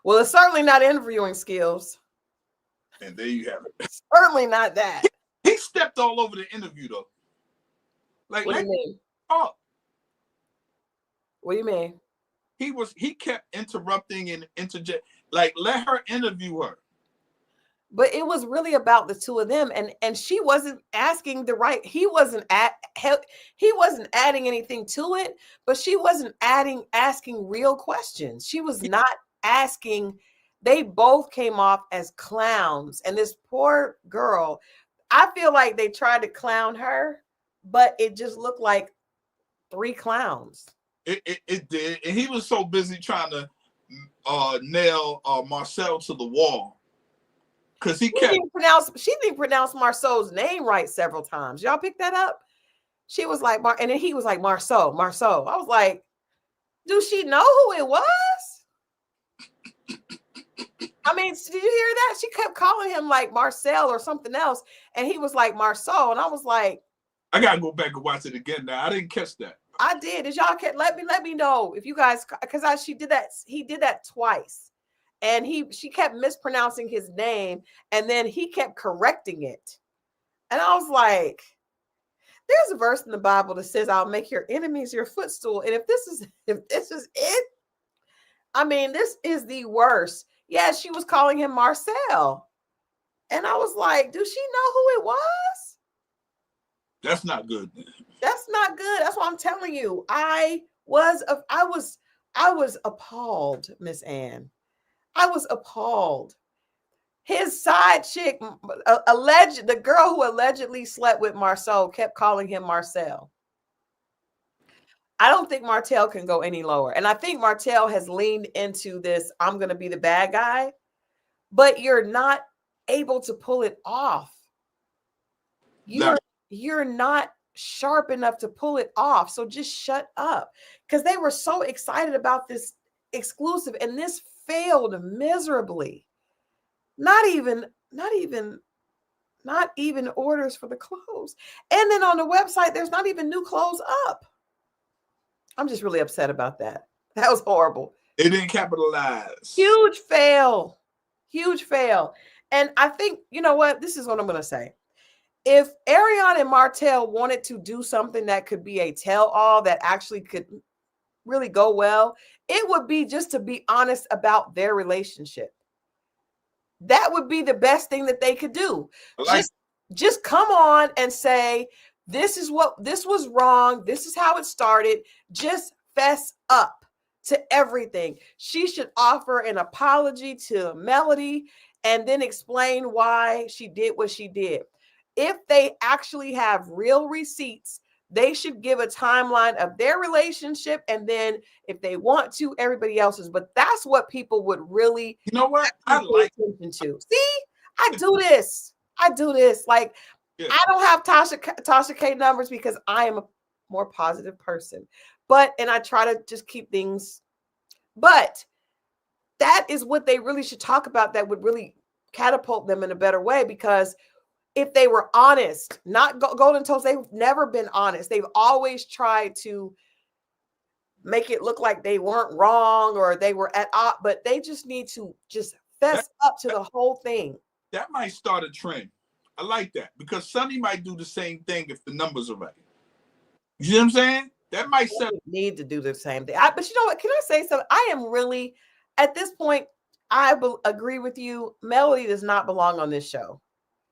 Well, it's certainly not interviewing skills. And there you have it. Certainly not that. He stepped all over the interview though. Like, what do you mean? Oh, what do you mean? He kept interrupting and interject. Like, let her interview her. But it was really about the two of them, and she wasn't asking he wasn't adding anything to it, but she wasn't asking real questions. She was not asking. They both came off as clowns, and this poor girl, I feel like they tried to clown her, but it just looked like 3 clowns. It did, and he was so busy trying to nail Marcel to the wall. Because she didn't pronounce Marceau's name right several times. Y'all pick that up? She was like, and then he was like, Marceau. I was like, do she know who it was? I mean, did you hear that? She kept calling him like Marcel or something else, and he was like Marceau, and I was like, I gotta go back and watch it again now. I didn't catch that. I did. Did y'all let me know if you guys, because he did that twice. And she kept mispronouncing his name, and then he kept correcting it. And I was like, there's a verse in the Bible that says, I'll make your enemies your footstool. And if this is it, I mean, this is the worst. Yeah, she was calling him Marcel. And I was like, does she know who it was? That's not good. That's not good. That's what I'm telling you. I was appalled, Miss Ann. I was appalled. His side chick, the girl who allegedly slept with Marsau, kept calling him Marcel. I don't think Martel can go any lower. And I think Martel has leaned into this, I'm going to be the bad guy, but you're not able to pull it off. You're not sharp enough to pull it off. So just shut up. Because they were so excited about this exclusive, and this failed miserably. Not even orders for the clothes. And then on the website, there's not even new clothes up. I'm just really upset about that. That was horrible. It didn't capitalize. Huge fail. Huge fail. And I think, you know what? This is what I'm going to say. If Arion and Martel wanted to do something that could be a tell-all that actually could really go well, it would be just to be honest about their relationship. That would be the best thing that they could do. Just come on and say, this was wrong. This is how it started. Just fess up to everything. She should offer an apology to Melody and then explain why she did what she did. If they actually have real receipts, they should give a timeline of their relationship, and then if they want to, everybody else's. But that's what people would really, you know what, I like attention to. See, I do this. Like, yeah. I don't have Tasha K numbers because I am a more positive person, and I try to just keep things. But that is what they really should talk about. That would really catapult them in a better way, because if they were honest, not golden toes, they've never been honest. They've always tried to make it look like they weren't wrong or they were at odds, but they just need to just fess up to the whole thing. That might start a trend. I like that, because Sonny might do the same thing if the numbers are right. You know what I'm saying? That might need to do the same thing. But you know what? Can I say something? I am really, at this point, I agree with you. Melody does not belong on this show.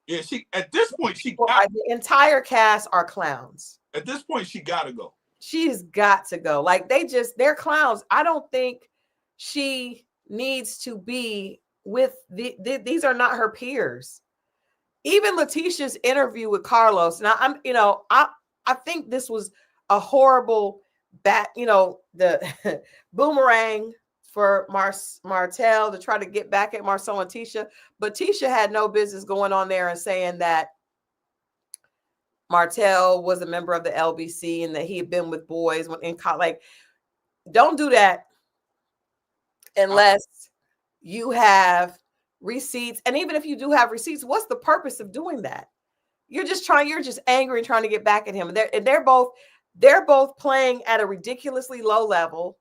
Yeah, at this point, the entire cast are clowns. At this point, she gotta go. She's got to go. Like, they're clowns. I don't think she needs to be with these are not her peers. Even Letitia's interview with Carlos. Now, I think this was a horrible the boomerang for Martel to try to get back at Marsau and Tisha. But Tisha had no business going on there and saying that Martel was a member of the LBC and that he had been with boys when in college. Like, don't do that unless you have receipts. And even if you do have receipts, what's the purpose of doing that? You're just angry and trying to get back at him. And they're both playing at a ridiculously low level.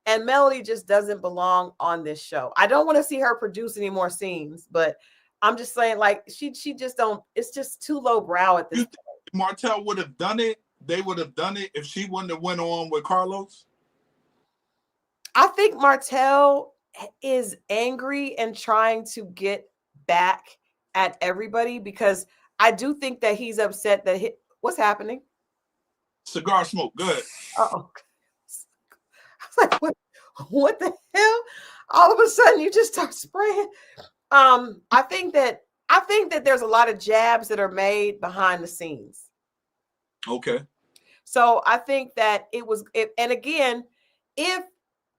And Melody just doesn't belong on this show. I don't want to see her produce any more scenes, but I'm just saying, like, she just don't. It's just too low brow at this point. Martel would have done it. They would have done it if she wouldn't have went on with Carlos. I think Martel is angry and trying to get back at everybody, because I do think that he's upset that what's happening. Cigar smoke, good. Oh. Like, what the hell? All of a sudden you just start spraying. I think that there's a lot of jabs that are made behind the scenes. Okay. So I think that and again, if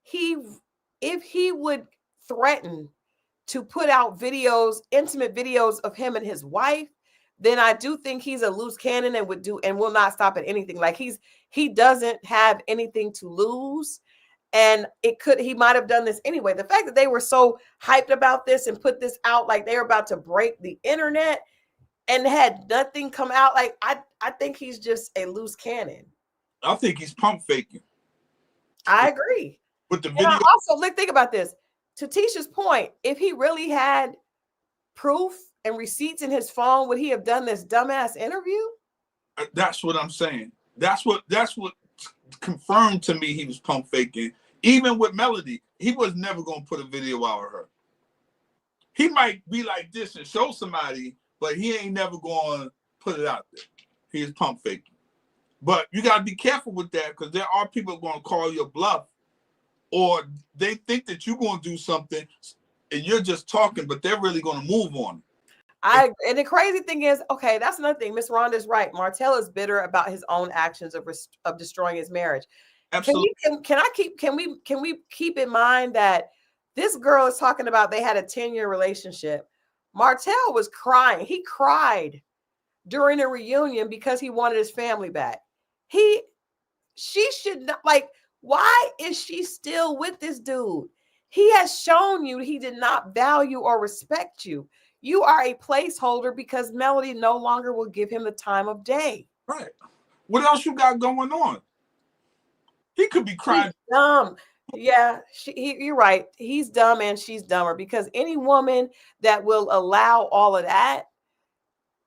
he would threaten to put out intimate videos of him and his wife, then I do think he's a loose cannon and will not stop at anything. Like, he doesn't have anything to lose. And he might have done this anyway. The fact that they were so hyped about this and put this out like they were about to break the internet and had nothing come out. Like, I think he's just a loose cannon. I think he's pump faking. I agree. With the video. And also, think about this. To Tisha's point, if he really had proof and receipts in his phone, would he have done this dumbass interview? That's what I'm saying. That's what confirmed to me he was pump faking. Even with Melody, he was never going to put a video out of her. He might be like this and show somebody, but he ain't never going to put it out there. He is pump faking. But you got to be careful with that, because there are people going to call your bluff, or they think that you're going to do something and you're just talking, but they're really going to move on it. And the crazy thing is, okay, that's another thing. Miss Rhonda's right. Martel is bitter about his own actions of destroying his marriage. Absolutely. Can we keep in mind that this girl is talking about they had a 10-year relationship. Martel was crying. He cried during a reunion because he wanted his family back. She should not, like, why is she still with this dude? He has shown you he did not value or respect you. You are a placeholder because Melody no longer will give him the time of day. Right. What else you got going on? He could be crying. He's dumb. Yeah, you're right. He's dumb and she's dumber because any woman that will allow all of that,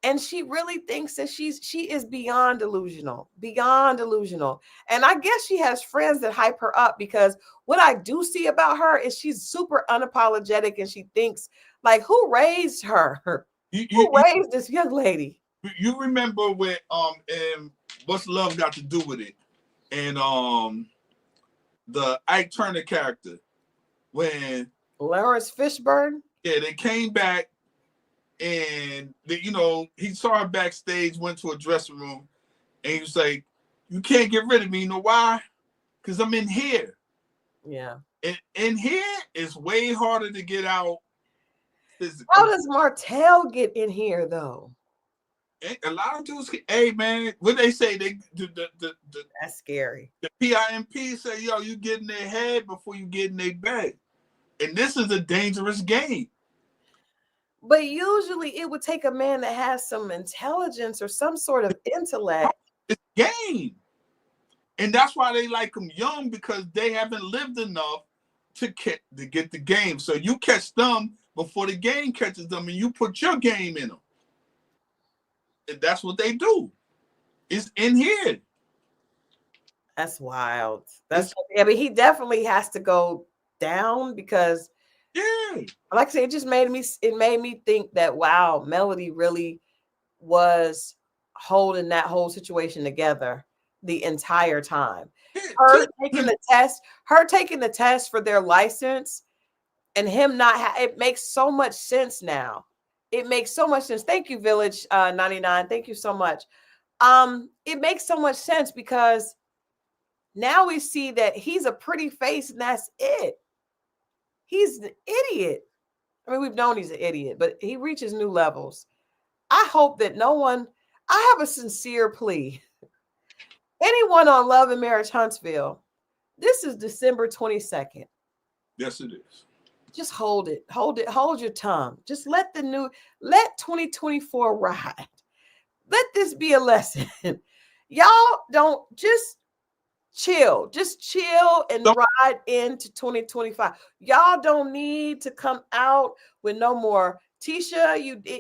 and she really thinks that she is beyond delusional, beyond delusional. And I guess she has friends that hype her up because what I do see about her is she's super unapologetic and she thinks like, who raised her? Who raised this young lady? You remember when and What's Love Got to Do with It? And the Ike Turner character when Lawrence Fishburne. Yeah, they came back and he saw her backstage, went to a dressing room, and he was like, "You can't get rid of me. You know why? Because I'm in here." Yeah. And in here is way harder to get out physically. How does Martel get in here though? A lot of dudes, hey man, what they say, that's scary. The PIMP say, yo, you get in their head before you get in their bed. And this is a dangerous game. But usually it would take a man that has some intelligence or some sort of intellect. It's game. And that's why they like them young, because they haven't lived enough to get the game. So you catch them before the game catches them, and you put your game in them. And that's what they do. It's in here. That's wild. But he definitely has to go down because, like I said, it made me think that, wow, Melody really was holding that whole situation together the entire time. Her taking the test for their license and him not it makes so much sense now. It makes so much sense. Thank you, Village 99. Thank you so much. It makes so much sense because now we see that he's a pretty face and that's it. He's an idiot. I mean, we've known he's an idiot, but he reaches new levels. I hope that I have a sincere plea. Anyone on Love and Marriage Huntsville, this is December 22nd. Yes, it is. Just hold it. Hold your tongue. Just let 2024 ride. Let this be a lesson. Y'all don't just chill. Just chill and ride into 2025. Y'all don't need to come out with no more. Tisha,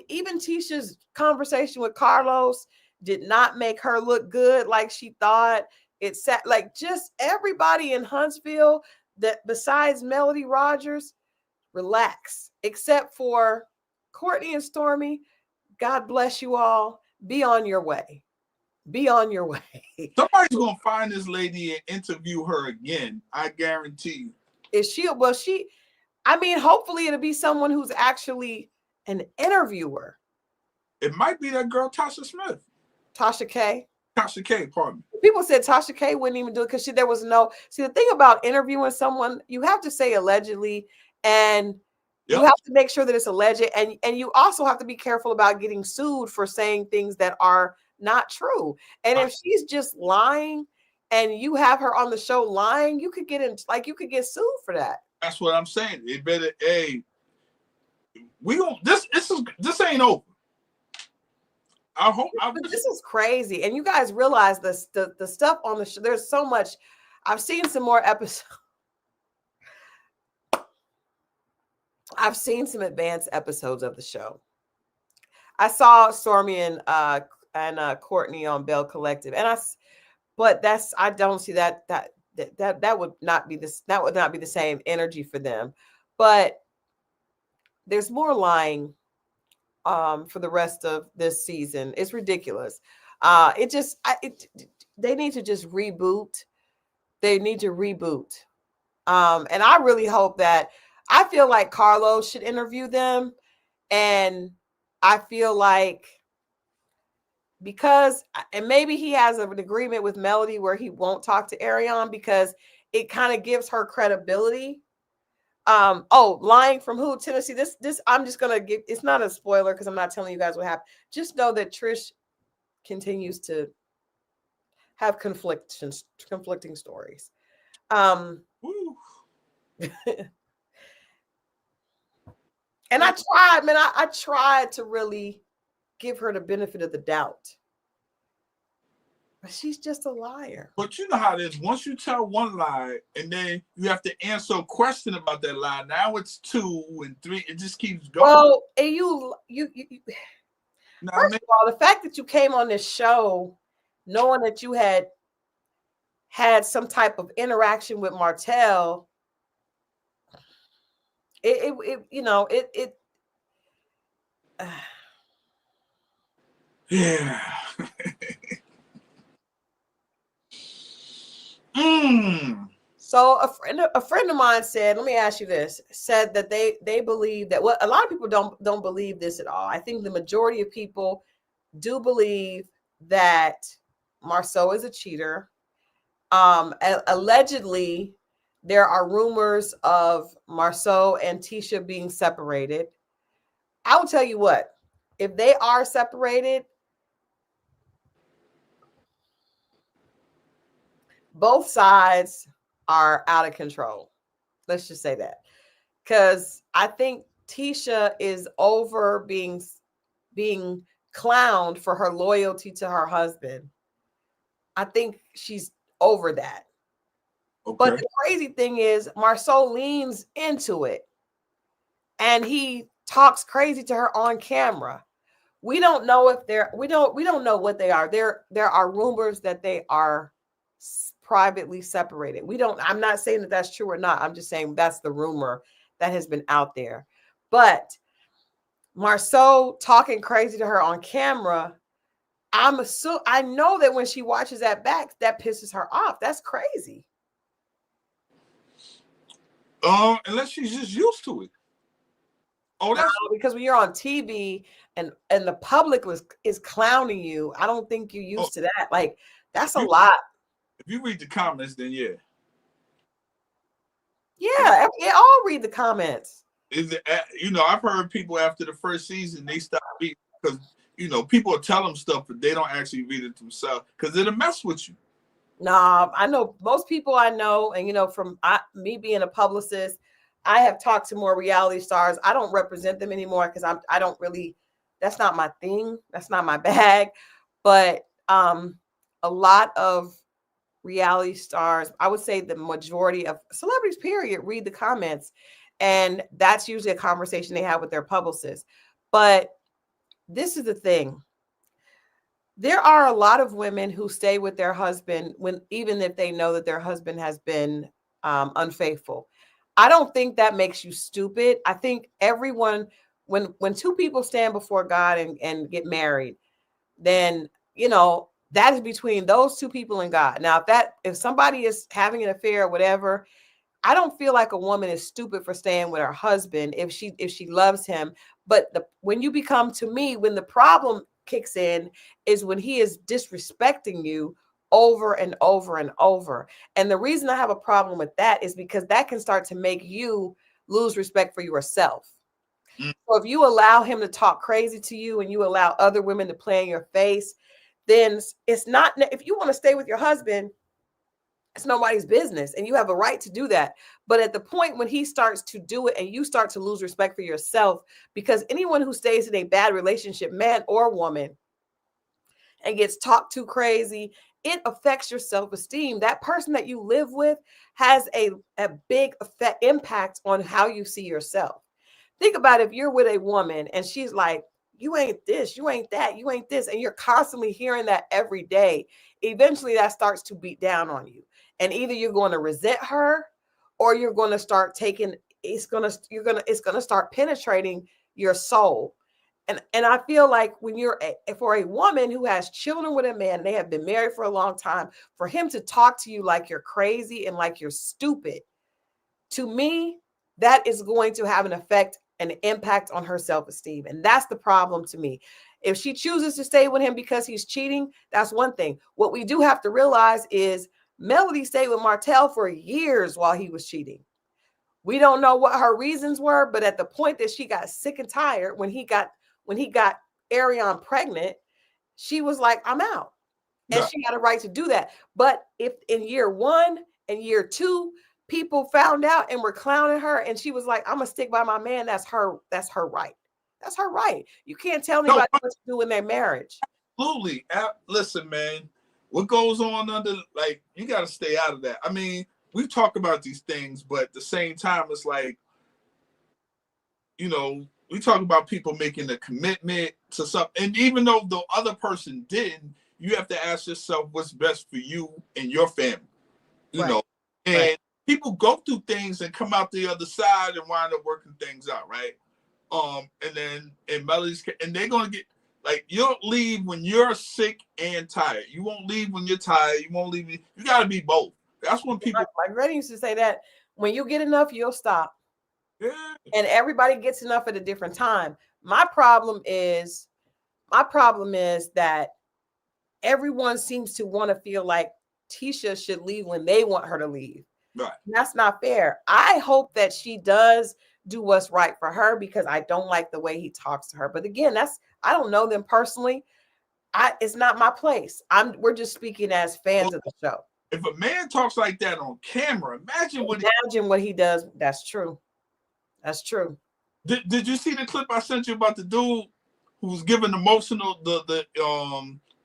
even Tisha's conversation with Carlos did not make her look good like she thought. It sat like just everybody in Huntsville that besides Melody Rogers, relax, except for Courtney and Stormy. God bless you all. Be on your way. Be on your way. Somebody's gonna find this lady and interview her again. I guarantee you. Is she? Well, I mean, hopefully it'll be someone who's actually an interviewer. It might be that girl Tasha Smith. Tasha K. Tasha K, pardon me. People said Tasha K wouldn't even do it because there was no. See, the thing about interviewing someone, you have to say allegedly, and you have to make sure that it's alleged, and you also have to be careful about getting sued for saying things that are not true. And if she's just lying, and you have her on the show lying, you could get sued for that. That's what I'm saying. It better, we don't. This ain't over. I hope. This is crazy, and you guys realize the stuff on the show. There's so much. I've seen some more episodes. I've seen some advanced episodes of the show. I saw Stormy and Courtney on Bell Collective, but I don't see that would not be this. That would not be the same energy for them. But there's more lying for the rest of this season. It's ridiculous. They need to just reboot. They need to reboot. And I really hope that, I feel like Carlos should interview them. And I feel like and maybe he has an agreement with Melody where he won't talk to Arion because it kind of gives her credibility. Lying from who? Tennessee. This I'm just gonna give. It's not a spoiler because I'm not telling you guys what happened. Just know that Trish continues to have conflicting stories. And I tried, man. I tried to really give her the benefit of the doubt. But she's just a liar. But you know how it is. Once you tell one lie and then you have to answer a question about that lie, now it's 2 and 3. It just keeps going. Well, and you First of all, the fact that you came on this show knowing that you had some type of interaction with Martell, it yeah. So a friend of mine said, let me ask you this, said that they believe that, well, a lot of people don't believe this at all. I think the majority of people do believe that Marsau is a cheater. Allegedly, there are rumors of Marsau and Tisha being separated. I will tell you what, if they are separated, both sides are out of control. Let's just say that. Because I think Tisha is over being clowned for her loyalty to her husband. I think she's over that. Okay. But the crazy thing is, Marsau leans into it and he talks crazy to her on camera. We don't know if we don't know what they are. There are rumors that they are privately separated. I'm not saying that that's true or not. I'm just saying that's the rumor that has been out there. But Marsau talking crazy to her on camera, I know that when she watches that back, that pisses her off. That's crazy. Unless she's just used to it. Oh, that's because when you're on TV and the public is clowning you, I don't think you're used to that. Like, that's a lot. If you read the comments, then yeah. Yeah, they all read the comments. Is it, I've heard people after the first season, they stop reading because, people will tell them stuff, but they don't actually read it themselves because it'll mess with you. Nah, I know most people I know, and, from me being a publicist, I have talked to more reality stars. I don't represent them anymore because I don't really, that's not my thing. That's not my bag. But a lot of reality stars, I would say the majority of celebrities, period, read the comments. And that's usually a conversation they have with their publicist. But this is the thing. There are a lot of women who stay with their husband even if they know that their husband has been unfaithful. I don't think that makes you stupid. I think everyone, when two people stand before God and get married, then, that is between those two people and God. Now, if somebody is having an affair or whatever, I don't feel like a woman is stupid for staying with her husband if she loves him. But when the problem kicks in is when he is disrespecting you over and over and over. And the reason I have a problem with that is because that can start to make you lose respect for yourself. So if you allow him to talk crazy to you and you allow other women to play in your face, then it's not, if you want to stay with your husband, it's nobody's business and you have a right to do that. But at the point when he starts to do it and you start to lose respect for yourself, because anyone who stays in a bad relationship, man or woman, and gets talked too crazy, it affects your self-esteem. That person that you live with has a big impact on how you see yourself. Think about if you're with a woman and she's like, you ain't this, you ain't that, you ain't this, and you're constantly hearing that every day. Eventually that starts to beat down on you. And either you're going to resent her or you're going to start it's going to start penetrating your soul. And I feel like when for a woman who has children with a man, and they have been married for a long time, for him to talk to you like you're crazy and like you're stupid, to me, that is going to have an impact on her self-esteem. And that's the problem to me. If she chooses to stay with him because he's cheating, that's one thing. What we do have to realize is Melody stayed with Martell for years while he was cheating. We don't know what her reasons were, but at the point that she got sick and tired, when he got Arionne pregnant, she was like, I'm out. And she had a right to do that. But if in year 1 and year 2, people found out and were clowning her and she was like, I'm gonna stick by my man, that's her right. That's her right. You can't tell anybody what to do in their marriage. Absolutely. Listen, man, What goes on under, like, you got to stay out of that. I mean, we talk about these things, but at the same time, it's like, you know, we talk about people making a commitment to something. And even though the other person didn't, you have to ask yourself what's best for you and your family, you know. And people go through things and come out the other side and wind up working things out, right? And then in Melody's, and they're going to get, like, you don't leave when you're sick and tired. You won't leave when you're tired. You won't leave. You got to be both. That's when people. My granny used to say that when you get enough, you'll stop. Yeah. And everybody gets enough at a different time. My problem is that everyone seems to want to feel like Tisha should leave when they want her to leave. Right. And that's not fair. I hope that she does do what's right for her, because I don't like the way he talks to her. But again, I don't know them personally. It's not my place. We're just speaking as fans of the show. If a man talks like that on camera, imagine what he does. That's true. That's true. Did you see the clip I sent you about the dude who was giving emotional the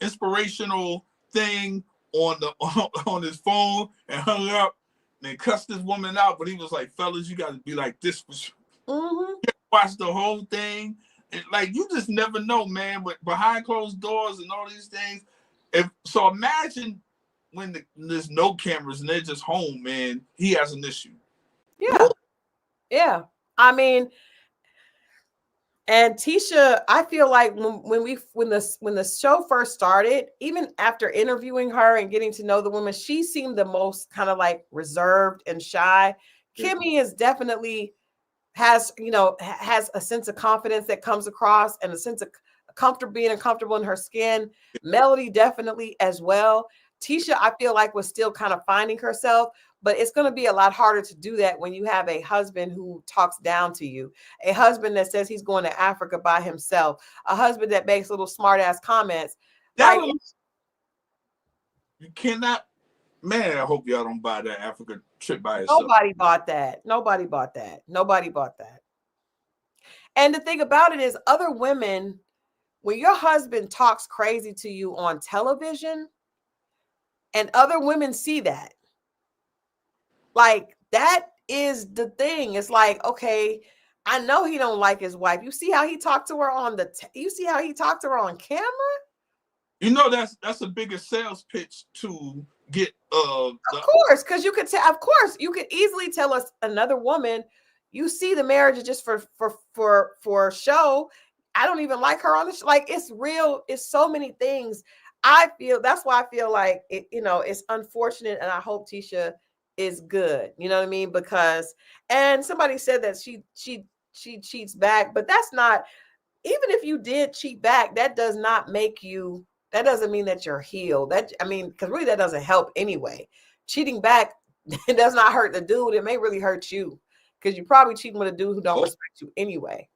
inspirational thing on his phone and hung up and cussed this woman out? But he was like, "Fellas, you got to be like this for sure." Mm-hmm. Watch the whole thing. And, like, you just never know, man. But behind closed doors and all these things. So imagine when there's no cameras and they're just home, man. He has an issue. Yeah, yeah. I mean, and Tisha, I feel like when the show first started, even after interviewing her and getting to know the woman, she seemed the most kind of like reserved and shy. Kimmy is definitely has a sense of confidence that comes across, and a sense of being comfortable in her skin. Melody definitely as well. Tisha, I feel like, was still kind of finding herself, but it's going to be a lot harder to do that when you have a husband who talks down to you, a husband that says he's going to Africa by himself, a husband that makes little smart ass comments. Like, you cannot, man. I hope y'all don't buy that Africa trip by yourself. Nobody bought that. And the thing about it is, other women, when your husband talks crazy to you on television and other women see that, like, that is the thing. It's like, okay, I know he don't like his wife. You see how he talked to her on camera? You know, that's a bigger sales pitch to get of course, because you could tell, of course, you could easily tell us another woman, you see the marriage is just for show. I don't even like her on the show. Like, it's real. It's so many things. That's why I feel like it, it's unfortunate, and I hope Tisha is good. You know what I mean? Because, and somebody said that she cheats back, but that's not, even if you did cheat back, that doesn't mean that you're healed. Because really that doesn't help anyway. Cheating back, it does not hurt the dude. It may really hurt you, because you're probably cheating with a dude who don't respect you anyway.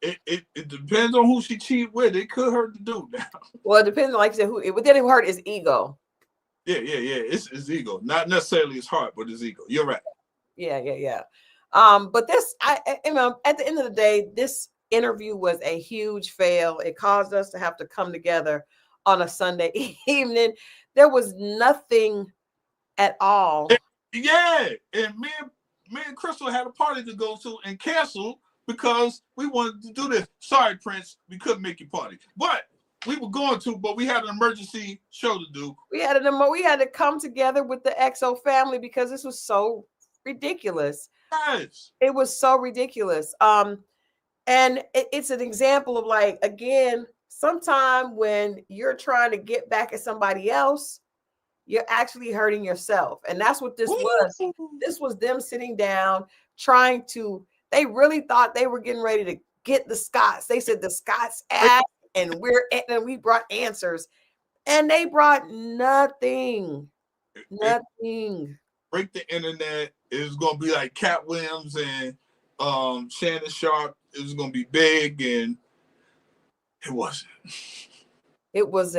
It depends on who she cheat with. It could hurt the dude now. Well, it depends on, like you said, what did it hurt his ego. Yeah. It's his ego, not necessarily his heart, but his ego. You're right. Yeah. But this, at the end of the day, this interview was a huge fail. It caused us to have to come together on a Sunday evening. There was nothing at all. Yeah, and me and Christal had a party to go to and cancel because we wanted to do this. Sorry, Prince, we couldn't make your party, but we were going to. But we had an emergency show to do. We had to come together with the XO family because this was so ridiculous. Yes, it was so ridiculous. And it's an example of, like, again, sometime when you're trying to get back at somebody else, you're actually hurting yourself. And that's what this was. This was them sitting down, they really thought they were getting ready to get the Scots. They said the Scots asked, and we brought answers, and they brought nothing. Nothing. Break the internet. It was going to be like Cat Williams and Shannon Sharp. It was going to be big, and it wasn't. It was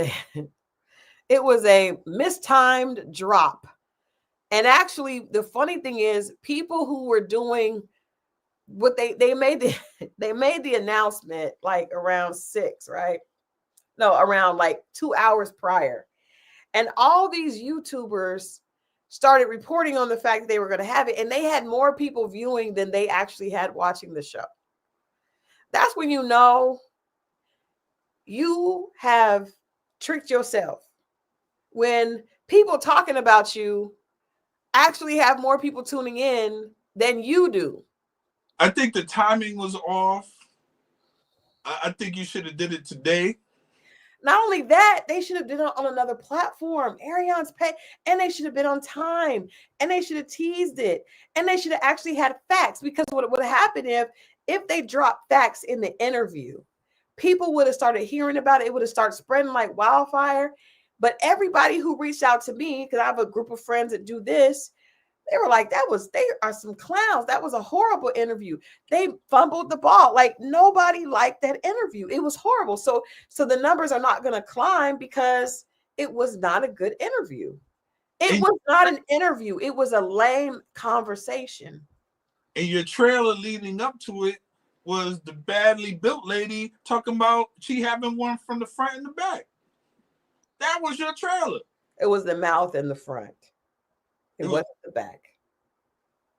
a mistimed drop. And actually, the funny thing is, people who were doing what they made the announcement like around 6, right? No, around like 2 hours prior. And all these YouTubers started reporting on the fact that they were going to have it, and they had more people viewing than they actually had watching the show. That's when you know you have tricked yourself. When people talking about you actually have more people tuning in than you do. I think the timing was off. I think you should have did it today. Not only that, they should have done it on another platform. Arionne's pay, and they should have been on time, and they should have teased it, and they should have actually had facts. Because what would have happened if they dropped facts in the interview, people would have started hearing about it. It would have started spreading like wildfire. But everybody who reached out to me, because I have a group of friends that do this, they were like, they are some clowns. That was a horrible interview. They fumbled the ball. Like, nobody liked that interview. It was horrible. So the numbers are not going to climb because it was not a good interview. It was not an interview. It was a lame conversation. And your trailer leading up to it was the badly built lady talking about she having one from the front and the back. That was your trailer. It was the mouth and the front. It wasn't the back.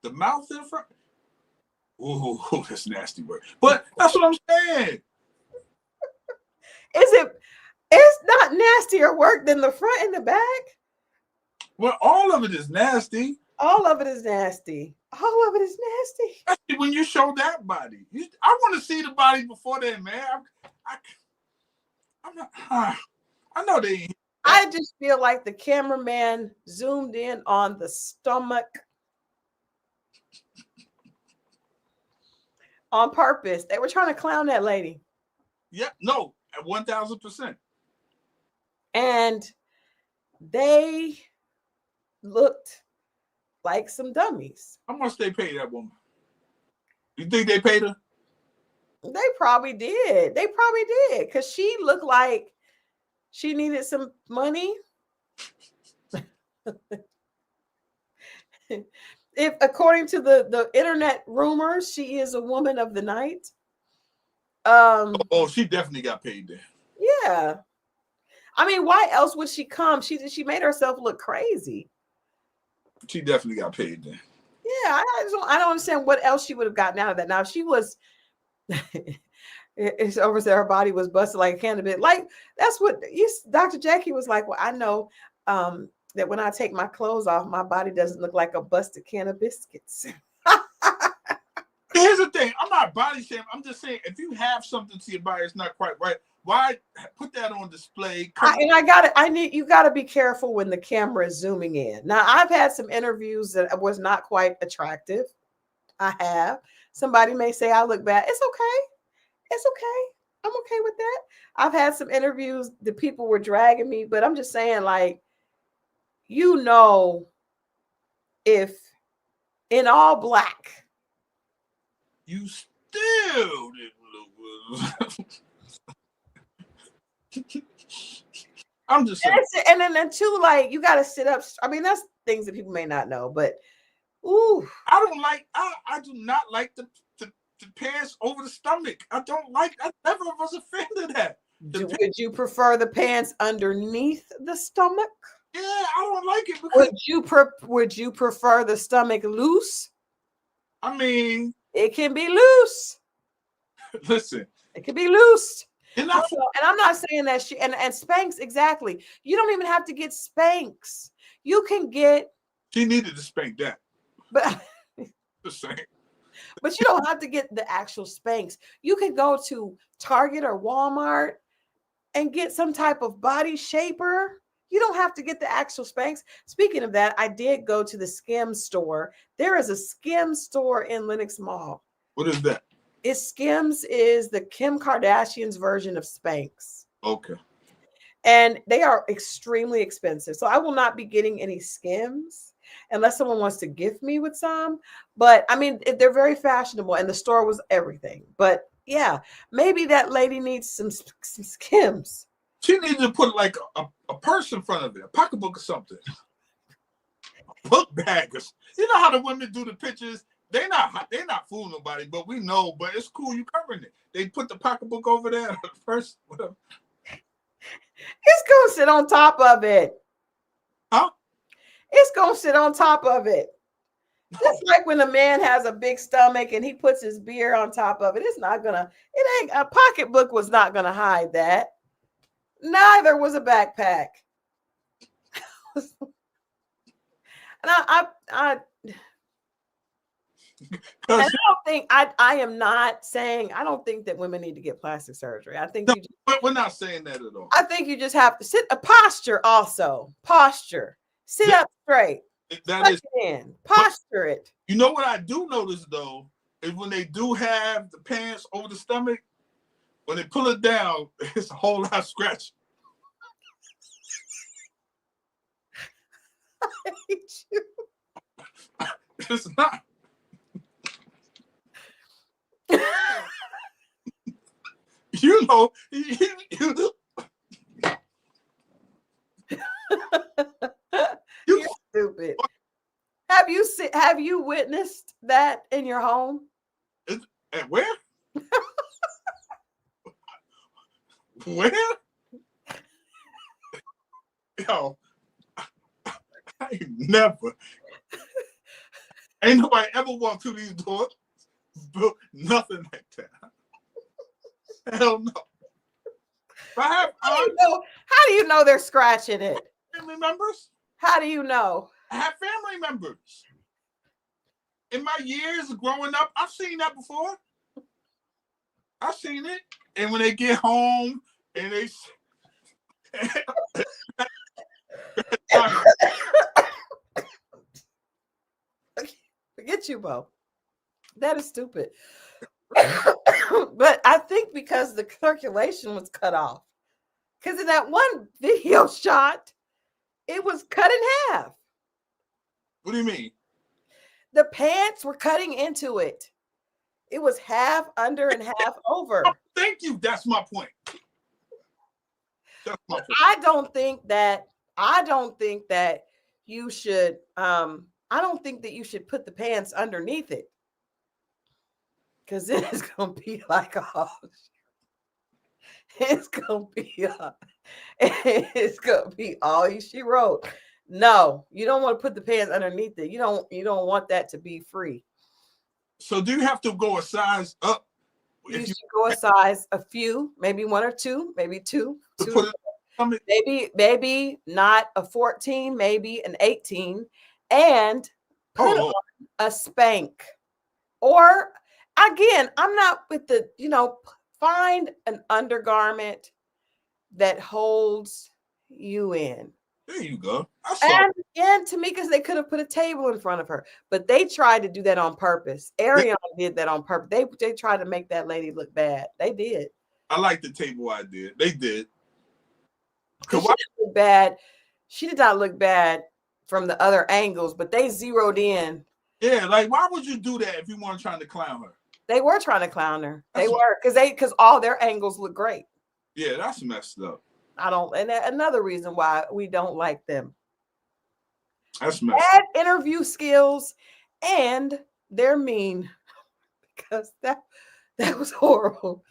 The mouth in front? Oh, that's nasty word. But that's what I'm saying. It's not nastier work than the front and the back? Well, all of it is nasty. All of it is nasty. All of it is nasty. Especially when you show that body. I want to see the body before that, man. I'm not. I know they ain't. I just feel like the cameraman zoomed in on the stomach on purpose. They were trying to clown that lady. Yeah, no, at 1,000%. And they looked like some dummies. How much they pay that woman? You think they paid her? They probably did. Because she looked like she needed some money. If according to the internet rumors, she is a woman of the night. She definitely got paid there. Yeah. I mean, why else would she come? She made herself look crazy. She definitely got paid there. Yeah, I don't understand what else she would have gotten out of that. Now, if she was it's over there, her body was busted like a can of it. Like, that's what Dr. Jackie was like. Well, I know that when I take my clothes off, my body doesn't look like a busted can of biscuits. Here's the thing. I'm not body shaming. I'm just saying, if you have something to your body that's not quite right, why put that on display? You gotta be careful when the camera is zooming in. Now, I've had some interviews that was not quite attractive. I have. Somebody may say I look bad. It's okay. It's okay. I'm okay with that. I've had some interviews that people were dragging me, but I'm just saying, like, if in all black, you still didn't look. I'm just saying. And then too, like, you got to sit up. I mean, that's things that people may not know, but ooh, I do not like the pants over the stomach. I never was a fan of that. Would you prefer the pants underneath the stomach? Yeah, I don't like it. Because Would you prefer the stomach loose? I mean, it can be loose. Listen, it can be loose. And I'm not saying that and Spanx, exactly. You don't even have to get Spanx. You can get. She needed to spank that. But just saying. But you don't have to get the actual Spanx. You can go to Target or Walmart and get some type of body shaper. You don't have to get the actual Spanx. Speaking of that, I did go to the Skims store. There is a Skims store in Lenox Mall. What is that? Skims is the Kim Kardashian's version of Spanx. Okay. And they are extremely expensive. So I will not be getting any Skims unless someone wants to gift me with some. But I mean, they're very fashionable and the store was everything. But yeah, maybe that lady needs some Skims. She needs to put like a purse in front of it, a pocketbook or something. A book bag. You know how the women do the pictures? They're not fooling nobody, but we know, but it's cool you covering it. They put the pocketbook over there, the purse, whatever. It's gonna sit on top of it. gonna sit on top of it. Just like when a man has a big stomach and he puts his beer on top of it, it ain't a pocketbook was not gonna hide that. Neither was a backpack. And I don't think I am not saying I don't think that women need to get plastic surgery. I think we're not saying that at all. I think you just have to sit a posture also. Posture. Sit up straight. That is in. Posture it. You know what I do notice though is when they do have the pants over the stomach, when they pull it down, it's a whole lot of scratch. I hate you. It's not. You know, You're stupid. Have you witnessed that in your home? At where? Where? Yo, I ain't nobody ever walked through these doors, built nothing like that. Hell no. How do you know they're scratching it? Family members? How do you know? I have family members. In my years growing up, I've seen that before. I've seen it. And when they get home and they Forget you, Bo. That is stupid. But I think because the circulation was cut off. Because in that one video shot, it was cut in half. What do you mean? The pants were cutting into it. It was half under and half over. Thank you. That's my point. That's my point. I don't think that you should put the pants underneath it. Because then it's gonna be like it's gonna be all she wrote. No, you don't want to put the pants underneath it. You don't want that to be free. So do you have to go a size up? You should go a size, a few, maybe one or two, maybe two. Maybe not a 14, maybe an 18, and put on a spank. Or again, I'm not with the, find an undergarment that holds you in. There you go. And Tamika's, they could have put a table in front of her, but they tried to do that on purpose. Arion did that on purpose. They tried to make that lady look bad. They did. I like the table idea. They did. She didn't look bad. She did not look bad from the other angles, but they zeroed in. Yeah, like why would you do that if you weren't trying to clown her? They were trying to clown her. Because all their angles look great. Yeah, that's messed up. And another reason why we don't like them. That's messed Bad interview skills, and they're mean. Because that was horrible.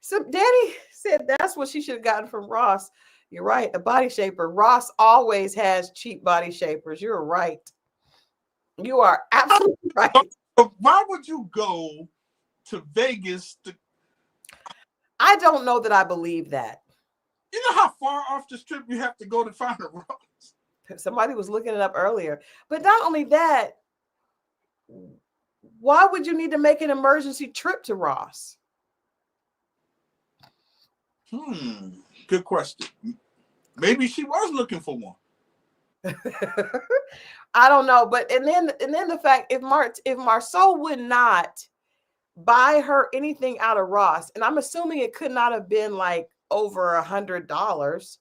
So Danny said that's what she should have gotten from Ross. You're right, a body shaper. Ross always has cheap body shapers. You're right. You are absolutely right. Why would you go to Vegas I don't know that I believe that. You know how far off the strip you have to go to find a Ross? Somebody was looking it up earlier. But not only that, why would you need to make an emergency trip to Ross? Good question. Maybe she was looking for one. I don't know, but and then the fact if Marsau would not buy her anything out of Ross, and I'm assuming it could not have been like over $100.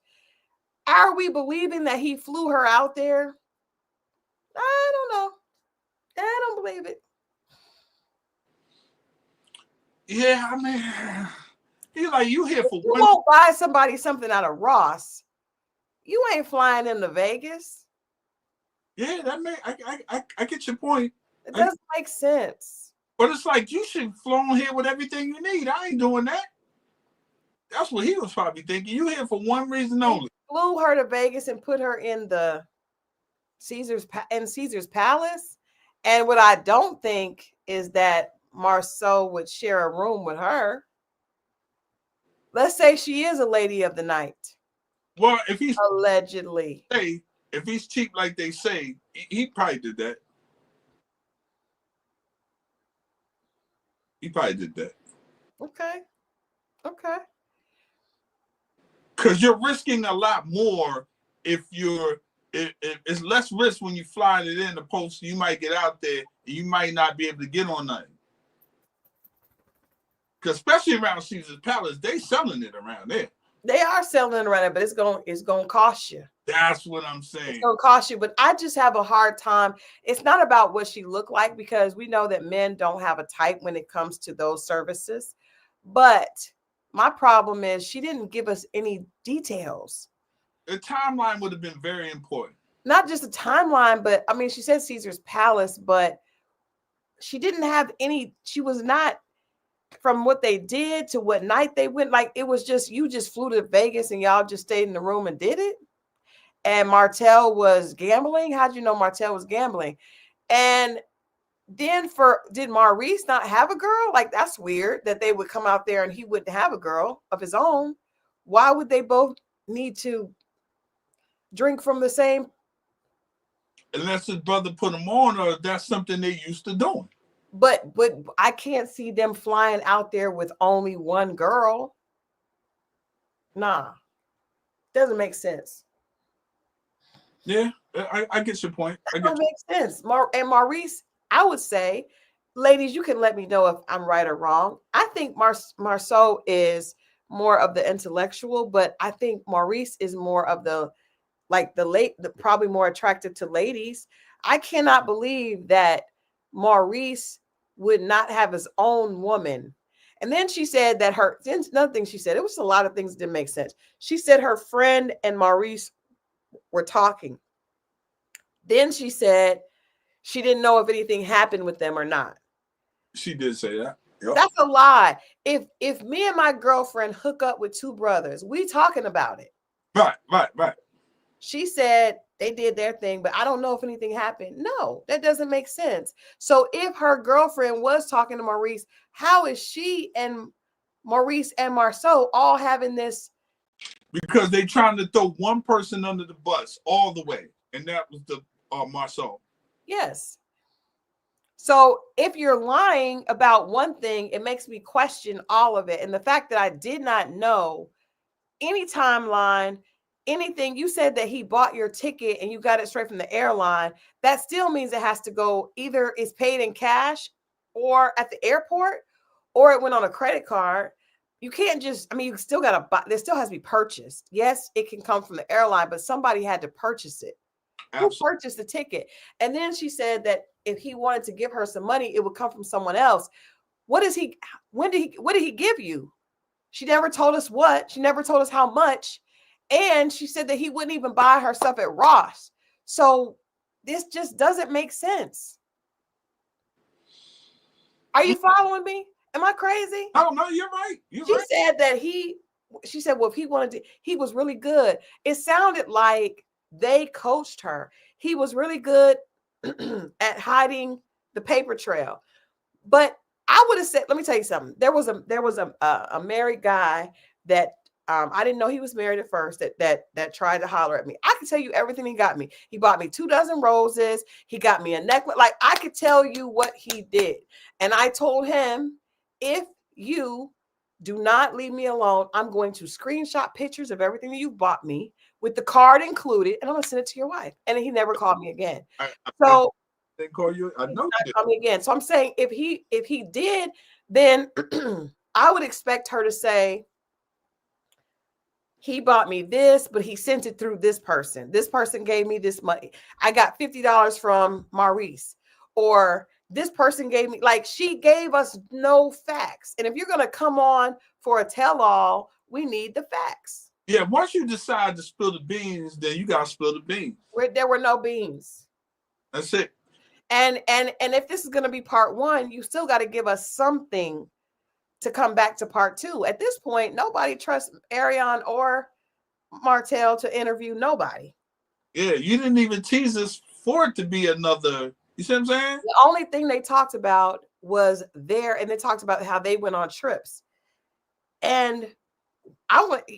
Are we believing that he flew her out there? I don't know. I don't believe it. Yeah, I mean, he's like, you here for you won't buy somebody something out of Ross. You ain't flying into Vegas. Yeah, that may I get your point. It doesn't make sense. But it's like you should flown here with everything you need. I ain't doing that. That's what he was probably thinking. You here for one reason only. Flew her to Vegas and put her in the Caesar's palace. And what I don't think is that Marsau would share a room with her. Let's say she is a lady of the night. Well, if he's allegedly, if he's cheap like they say, he probably did that. He probably did that. Okay. Because you're risking a lot more if it's less risk when you fly it in the post. You might get out there and you might not be able to get on nothing. Because especially around Caesar's Palace, they selling it around there. They are selling it around there, but it's gonna cost you. That's what I'm saying. It's gonna cost you, but I just have a hard time. It's not about what she looked like, because we know that men don't have a type when it comes to those services. But my problem is she didn't give us any details. The timeline would have been very important. Not just a timeline, but I mean, she said Caesar's Palace, but she didn't have any. She was not, from what they did to what night they went. Like, it was just, you just flew to Vegas and y'all just stayed in the room and did it. And Martel was gambling. How'd you know Martel was gambling? And then did Maurice not have a girl? Like, that's weird that they would come out there and he wouldn't have a girl of his own. Why would they both need to drink from the same? Unless his brother put him on, or that's something they used to doing. But I can't see them flying out there with only one girl. Nah, doesn't make sense. Yeah, I get your point. That don't make sense. And Maurice, I would say, ladies, you can let me know if I'm right or wrong. I think Marsau is more of the intellectual, but I think Maurice is more of the probably more attractive to ladies. I cannot believe that Maurice would not have his own woman. And then she said that another thing she said, it was a lot of things that didn't make sense. She said her friend and Maurice were talking. Then she said she didn't know if anything happened with them or not. She did say that. Yep. That's a lie. If me and my girlfriend hook up with two brothers, we talking about it. Right. She said they did their thing, but I don't know if anything happened. No, that doesn't make sense. So if her girlfriend was talking to Maurice, how is she and Maurice and Marsau all having this? Because they trying to throw one person under the bus all the way, and that was the Marsau. Yes. So if you're lying about one thing, it makes me question all of it. And the fact that I did not know any timeline, anything. You said that he bought your ticket and you got it straight from the airline. That still means it has to go, either it's paid in cash or at the airport, or it went on a credit card. You can't just, you still got to buy. There still has to be purchased. Yes, it can come from the airline, but somebody had to purchase it. Absolutely. Who purchased the ticket? And then she said that if he wanted to give her some money, it would come from someone else. What did he give you? She never told us what. She never told us how much. And she said that he wouldn't even buy her stuff at Ross. So this just doesn't make sense. Are you following me? Am I crazy? Oh, no, you're right. She said that she said, well, if he wanted to, he was really good. It sounded like they coached her. He was really good at hiding the paper trail. But I would have said, let me tell you something. There was a married guy that I didn't know he was married at first that tried to holler at me. I can tell you everything he got me. He bought me 24 roses. He got me a necklace. Like, I could tell you what he did. And I told him, if you do not leave me alone, I'm going to screenshot pictures of everything that you bought me with the card included, and I'm going to send it to your wife. And he never called me again. So they call you. I know. Call me again. So I'm saying if he did, then I would expect her to say, he bought me this, but he sent it through this person. This person gave me this money. I got $50 from Maurice, or this person gave me, like, she gave us no facts. And if you're going to come on for a tell-all, we need the facts. Yeah, once you decide to spill the beans, then you got to spill the beans. There were no beans. That's it. And if this is going to be part one, you still got to give us something to come back to part two. At this point, nobody trusts Arion or Martel to interview nobody. Yeah, you didn't even tease us for it to be another. You see what I'm saying? The only thing they talked about was and they talked about how they went on trips. And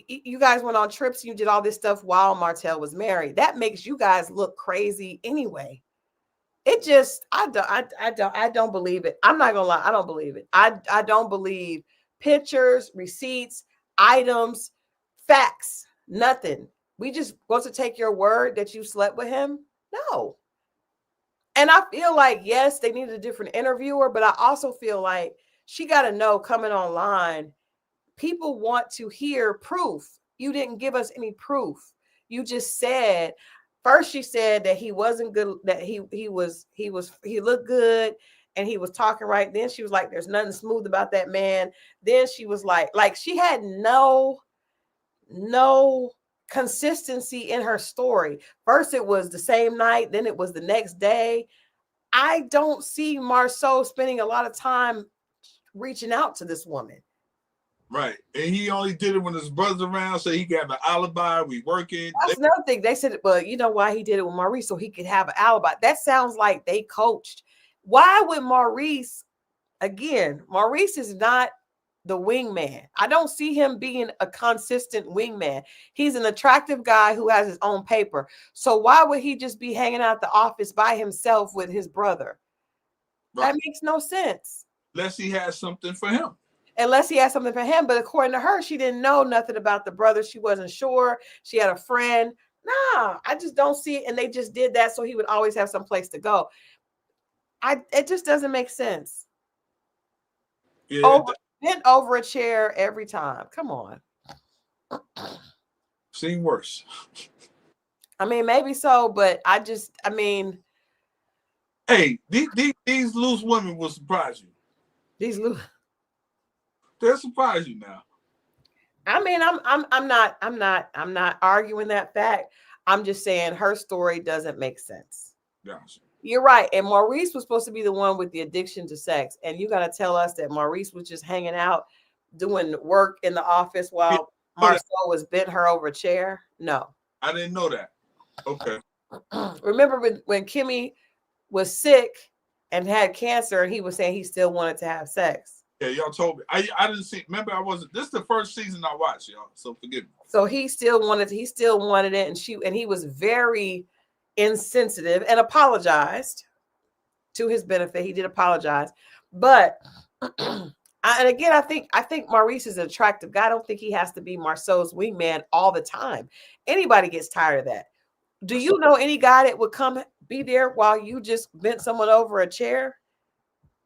you guys went on trips, you did all this stuff while Martell was married. That makes you guys look crazy anyway. It just, I don't believe it. I'm not gonna lie, I don't believe it. I don't believe pictures, receipts, items, facts, nothing. We just want to take your word that you slept with him. No. And I feel like, yes, they needed a different interviewer, but I also feel like she got to know coming online, people want to hear proof. You didn't give us any proof. You just said, first she said that he wasn't good, that he looked good and he was talking right. Then she was like, there's nothing smooth about that man. Then she was like she had no consistency in her story. First it was the same night, then it was the next day. I don't see Marsau spending a lot of time reaching out to this woman. Right. And he only did it when his brother's around, so he got an alibi. We working. That's another thing. They said, well, you know why he did it with Maurice, so he could have an alibi. That sounds like they coached. Why would Maurice, again, Maurice is not the wingman. I don't see him being a consistent wingman. He's an attractive guy who has his own paper. So why would he just be hanging out the office by himself with his brother? Right. That makes no sense. Unless he has something for him. Unless he had something for him. But according to her, she didn't know nothing about the brother. She wasn't sure. She had a friend. Nah, I just don't see it. And they just did that so he would always have some place to go. It just doesn't make sense. Yeah, Bent over a chair every time. Come on. Seen worse. I mean, maybe so, but hey, these loose women will surprise you. They'll surprise you now. I mean, I'm not arguing that fact. I'm just saying her story doesn't make sense. Gotcha. You're right. And Maurice was supposed to be the one with the addiction to sex. And you got to tell us that Maurice was just hanging out, doing work in the office while Marsau was bent her over a chair. No. I didn't know that. Okay. Remember when Kimmy was sick and had cancer and he was saying he still wanted to have sex? Yeah, y'all told me. I didn't see. Remember, this is the first season I watched, y'all. So forgive me. So he still wanted it. And he was very insensitive and apologized to his benefit. He did apologize, but and again, I think Maurice is an attractive guy. I don't think he has to be Marsau's wingman all the time. Anybody gets tired of that. Do you know any guy that would come be there while you just bent someone over a chair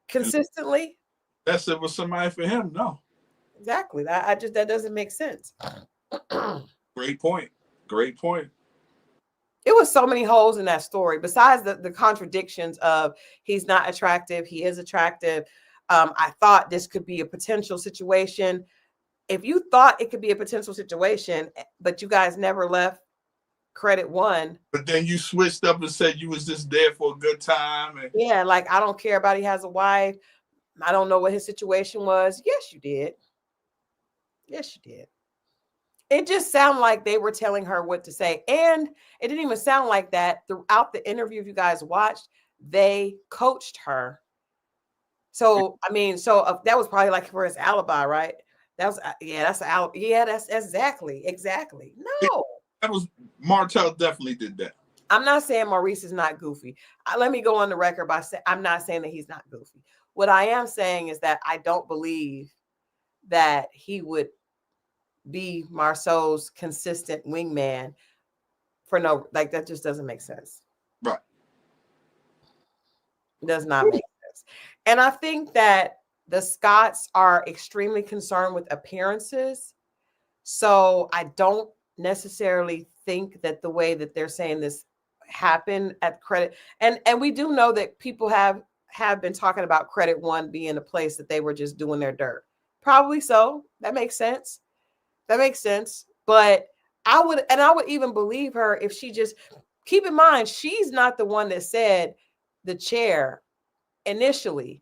consistently? That's it was somebody for him. No, exactly. That doesn't make sense. Great point. It was so many holes in that story. Besides the contradictions of he's not attractive, he is attractive. I thought this could be a potential situation. If you thought it could be a potential situation, but you guys never left credit one. But then you switched up and said you was just there for a good time. Yeah, like I don't care about he has a wife. I don't know what his situation was. Yes, you did. Yes, you did. It just sounded like they were telling her what to say. And it didn't even sound like that throughout the interview. If you guys watched, they coached her. So, I mean, that was probably like for his alibi, right? That's alibi. Yeah, that's exactly. No. That was Martell definitely did that. I'm not saying Maurice is not goofy. Let me go on the record by saying I'm not saying that he's not goofy. What I am saying is that I don't believe that he would be Marsau's consistent wingman that just doesn't make sense. Right. Does not make sense. And I think that the Scotts are extremely concerned with appearances. So I don't necessarily think that the way that they're saying this happened at credit. And we do know that people have been talking about credit one being a place that they were just doing their dirt. Probably so. That makes sense. But I would even believe her if she just keep in mind, she's not the one that said the chair initially.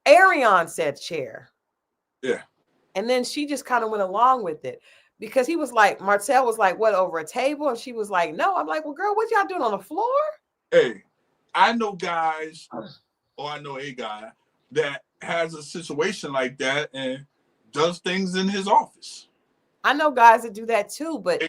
Arion said chair. Yeah. And then she just kind of went along with it. because he was like, Martell was like, what, over a table? And she was like, no. I'm like, well, girl, what y'all doing on the floor? Hey, I know guys, or I know a guy that has a situation like that and does things in his office. I know guys that do that too, but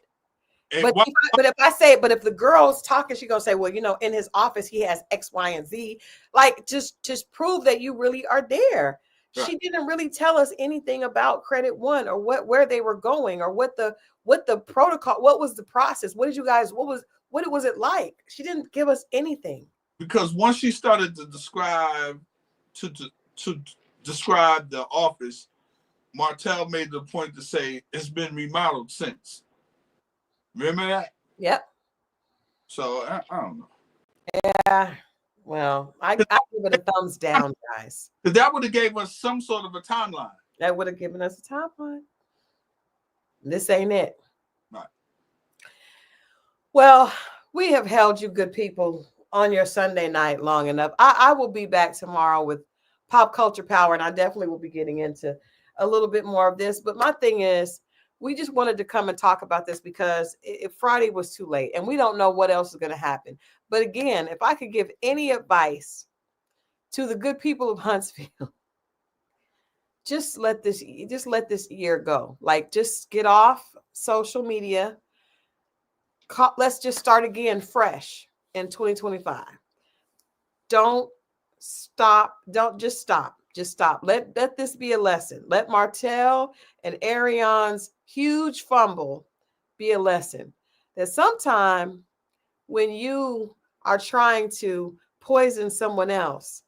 And but if the girl's talking, she gonna say, well, in his office he has X, Y, and Z. Like, just prove that you really are there. Right. She didn't really tell us anything about Credit One or where they were going or what the protocol, what was the process, what was it like? She didn't give us anything. Because once she started to describe the office, Martell made the point to say it's been remodeled since. Remember that? Yep. So I don't know. Yeah. Well, I give it a thumbs down, guys. Because that would have gave us some sort of a timeline. That would have given us a timeline. This ain't it. Right. Well, we have held you good people on your Sunday night long enough. I will be back tomorrow with Pop Culture Power, and I definitely will be getting into a little bit more of this. But my thing is, we just wanted to come and talk about this because Friday was too late, and we don't know what else is going to happen. But again, if I could give any advice to the good people of Huntsville, just let this year go. Like, just get off social media. Let's just start again fresh in 2025. Don't stop. Don't just stop. Just stop. Let this be a lesson. Let Martell and Arionne's huge fumble be a lesson. That sometime when you are trying to poison someone else,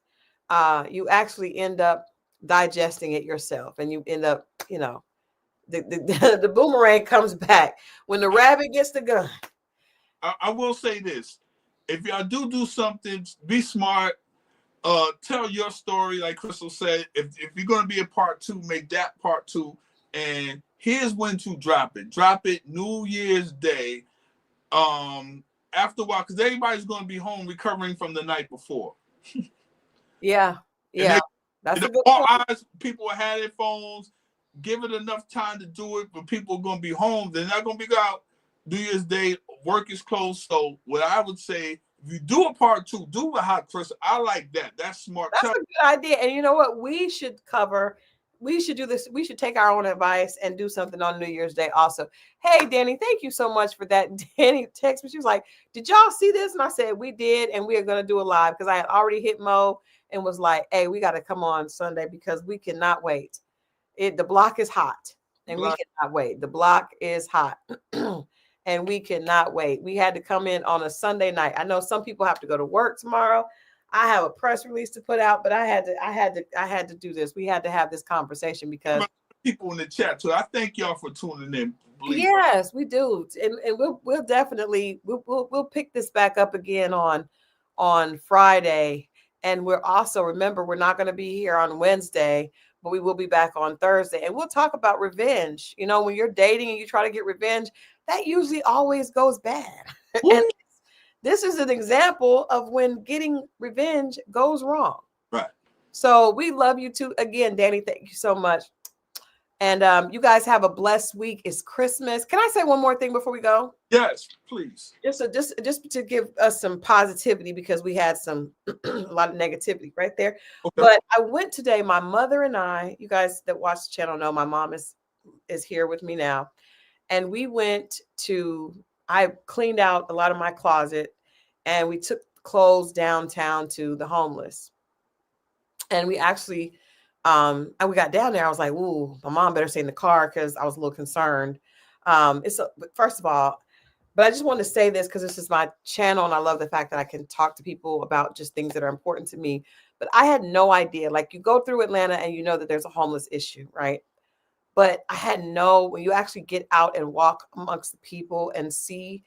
you actually end up digesting it yourself, and you end up, the boomerang comes back when the rabbit gets the gun. I will say this: if y'all do something, be smart. Tell your story, like Christal said. If you're going to be a part 2, make that part 2. And here's when to drop it. Drop it New Year's Day. After a while, because everybody's going to be home recovering from the night before. Yeah. That's a good all point. eyes, people had their phones. Give it enough time to do it, but people are going to be home. They're not going to be out New Year's Day. Work is closed. So what I would say, if you do a part 2, do a hot Christal. I like that. That's smart. That's a good idea. And you know what? We should do this. We should take our own advice and do something on New Year's Day also. Hey, Danny, thank you so much for that. Danny texted me. She was like, did y'all see this? And I said, we did. And we are going to do a live, because I had already hit Mo and was like, hey, we got to come on Sunday because we cannot wait. The block is hot, and we cannot wait. The block is hot. And we cannot wait. We had to come in on a Sunday night. I know some people have to go to work tomorrow. I have a press release to put out, but I had to do this. We had to have this conversation because people in the chat too. I thank y'all for tuning in. Yes, we do, and we'll definitely we'll pick this back up again on Friday. And we're also, remember, we're not going to be here on Wednesday, but we will be back on Thursday, and we'll talk about revenge. When you're dating and you try to get revenge, that usually always goes bad. And this is an example of when getting revenge goes wrong. Right. So we love you too. Again, Danny, thank you so much. And you guys have a blessed week. It's Christmas. Can I say one more thing before we go? Yes, please. Just to give us some positivity, because we had a lot of negativity right there. Okay. But I went today, my mother and I, you guys that watch the channel know my mom is here with me now. And we I cleaned out a lot of my closet, and we took clothes downtown to the homeless. And we actually, and we got down there. I was like, ooh, my mom better stay in the car, because I was a little concerned. First of all, but I just wanted to say this because this is my channel, and I love the fact that I can talk to people about just things that are important to me. But I had no idea. Like, you go through Atlanta and you know that there's a homeless issue, right? But I had when you actually get out and walk amongst the people and see,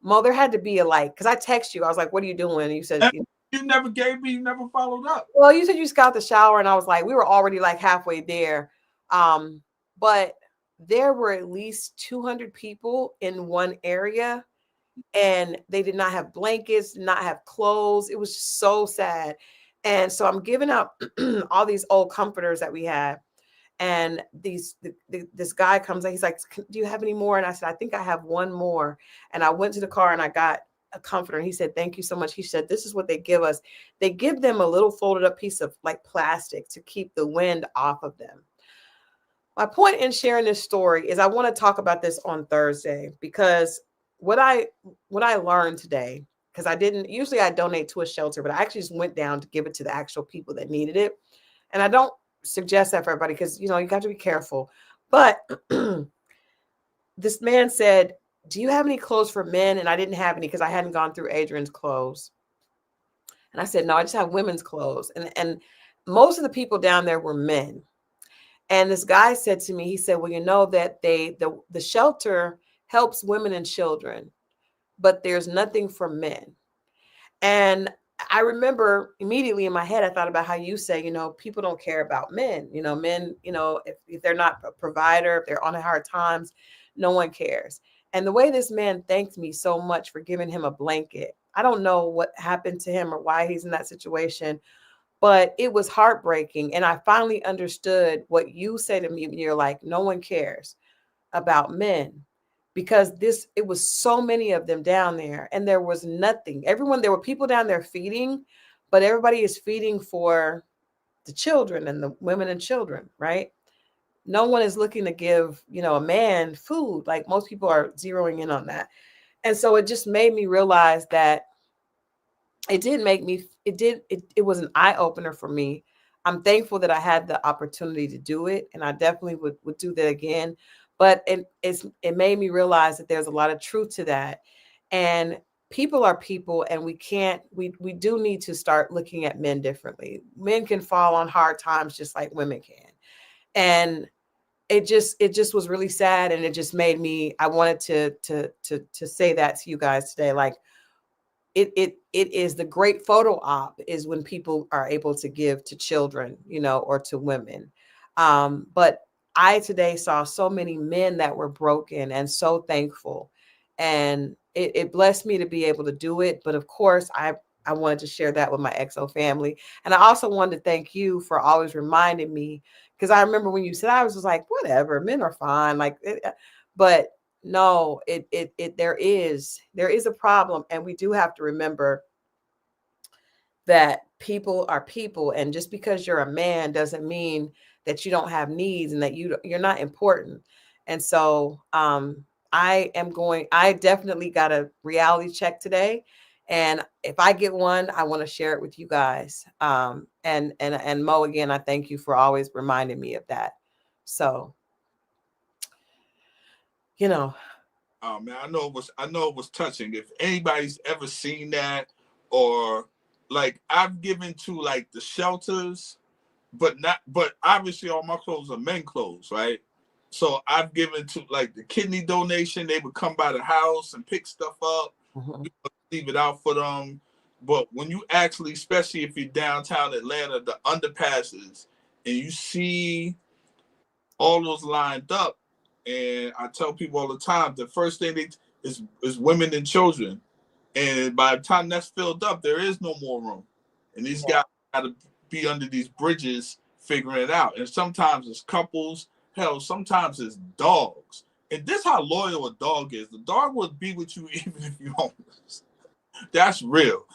Mo, there had to be because I text you. I was like, what are you doing? And you said, you never you never followed up. Well, you said you just got the shower, and I was like, we were already halfway there. But there were at least 200 people in one area, and they did not have blankets, did not have clothes. It was so sad. And so I'm giving out all these old comforters that we had. And this guy comes in, he's like, do you have any more? And I said, I think I have one more. And I went to the car and I got a comforter. And he said, thank you so much. He said, this is what they give us. They give them a little folded up piece of like plastic to keep the wind off of them. My point in sharing this story is I want to talk about this on Thursday, because what I learned today, because usually I donate to a shelter, but I actually just went down to give it to the actual people that needed it. And I don't suggest that for everybody, because, you got to be careful. But this man said, do you have any clothes for men? And I didn't have any because I hadn't gone through Adrian's clothes. And I said, no, I just have women's clothes. And most of the people down there were men. And this guy said to me, he said, well, you know that the shelter helps women and children, but there's nothing for men. And I remember immediately in my head, I thought about how you say, people don't care about men, men, if they're not a provider, if they're on hard times, no one cares. And the way this man thanked me so much for giving him a blanket, I don't know what happened to him or why he's in that situation, but it was heartbreaking. And I finally understood what you say to me. You're like, no one cares about men, because it was so many of them down there and there was nothing. There were people down there feeding, but everybody is feeding for the children and the women and children, right? No one is looking to give, a man food. Like most people are zeroing in on that. And so it just made me realize that it was an eye opener for me. I'm thankful that I had the opportunity to do it, and I definitely would do that again. But it made me realize that there's a lot of truth to that. And people are people, and we do need to start looking at men differently. Men can fall on hard times just like women can. And it just was really sad. And it just made me, I wanted to say that to you guys today. Like, it is the great photo op is when people are able to give to children, or to women. But I today saw so many men that were broken and so thankful, and it blessed me to be able to do it. But of course, I wanted to share that with my XO family. And I also wanted to thank you for always reminding me, because I remember when you said, I was just like, whatever, men are fine. But no, there is a problem. And we do have to remember that people are people. And just because you're a man doesn't mean that you don't have needs and that you're not important. And so I definitely got a reality check today. And if I get one, I want to share it with you guys. And Mo, again, I thank you for always reminding me of that. So, Oh man, I know it was touching. If anybody's ever seen that, or like I've given to like the shelters, but obviously all my clothes are men clothes, right? So I've given to like the kidney donation. They would come by the house and pick stuff up, leave it out for them. But when you actually, especially if you're downtown Atlanta, the underpasses, and you see all those lined up, and I tell people all the time, the first thing is women and children. And by the time that's filled up, there is no more room. And these guys got to be under these bridges figuring it out. And sometimes it's couples. Hell, sometimes it's dogs. And this is how loyal a dog is. The dog will be with you even if you're homeless. That's real.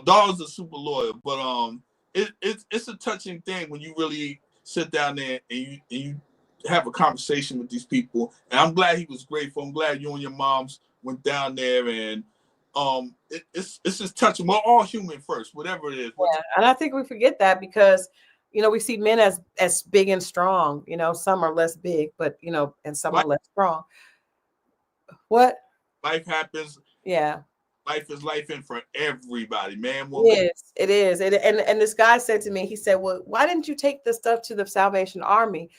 Dogs are super loyal. But it's a touching thing when you really sit down there and you have a conversation with these people. And I'm glad he was grateful. I'm glad you and your moms went down there, and it's just touching. We're all human first, whatever it is. Yeah, and I think we forget that because we see men as big and strong. Some are less big, but and some are less strong. What? Life happens. Yeah. Life is life in for everybody, man. It is. And this guy said to me, he said, well, why didn't you take the stuff to the Salvation Army?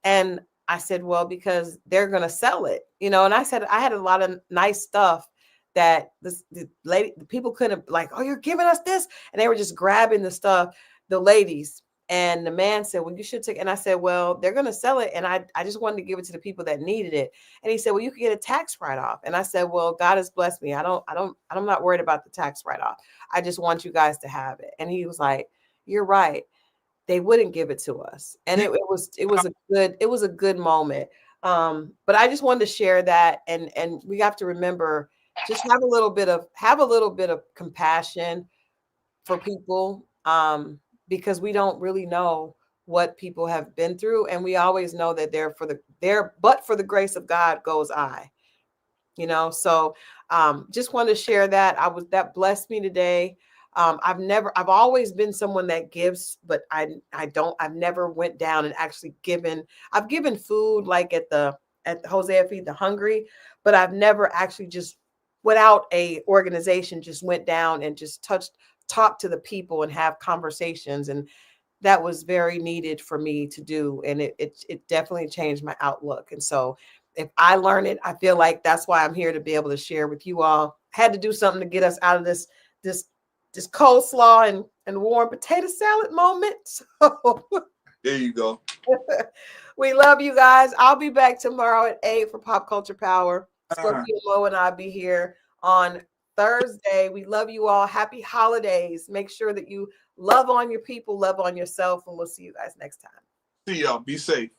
And I said, well, because they're going to sell it, and I said, I had a lot of nice stuff that the people couldn't, like, oh, you're giving us this. And they were just grabbing the stuff, the ladies. And the man said, well, you should take, and I said, well, they're going to sell it. And I just wanted to give it to the people that needed it. And he said, well, you could get a tax write-off. And I said, well, God has blessed me. I'm not worried about the tax write-off. I just want you guys to have it. And he was like, you're right. they wouldn't give it to us. And it was a good moment. But I just wanted to share that, and we have to remember, just have a little bit of compassion for people, because we don't really know what people have been through, and we always know that but for the grace of God goes I. So just wanted to share that. That blessed me today. I've always been someone that gives, but I've never went down and actually I've given food, like at Hosea Feed the Hungry, but I've never actually just without a organization, just went down and just talked to the people and have conversations. And that was very needed for me to do. And it definitely changed my outlook. And so if I learn it, I feel like that's why I'm here, to be able to share with you all. Had to do something to get us out of this coleslaw and warm potato salad moment. So There you go. we love you guys. I'll be back tomorrow at 8 for Pop Culture Power. Scorpio Moe and I'll be here on Thursday. We love you all. Happy holidays. Make sure that you love on your people, love on yourself, and we'll see you guys next time. See y'all. Be safe.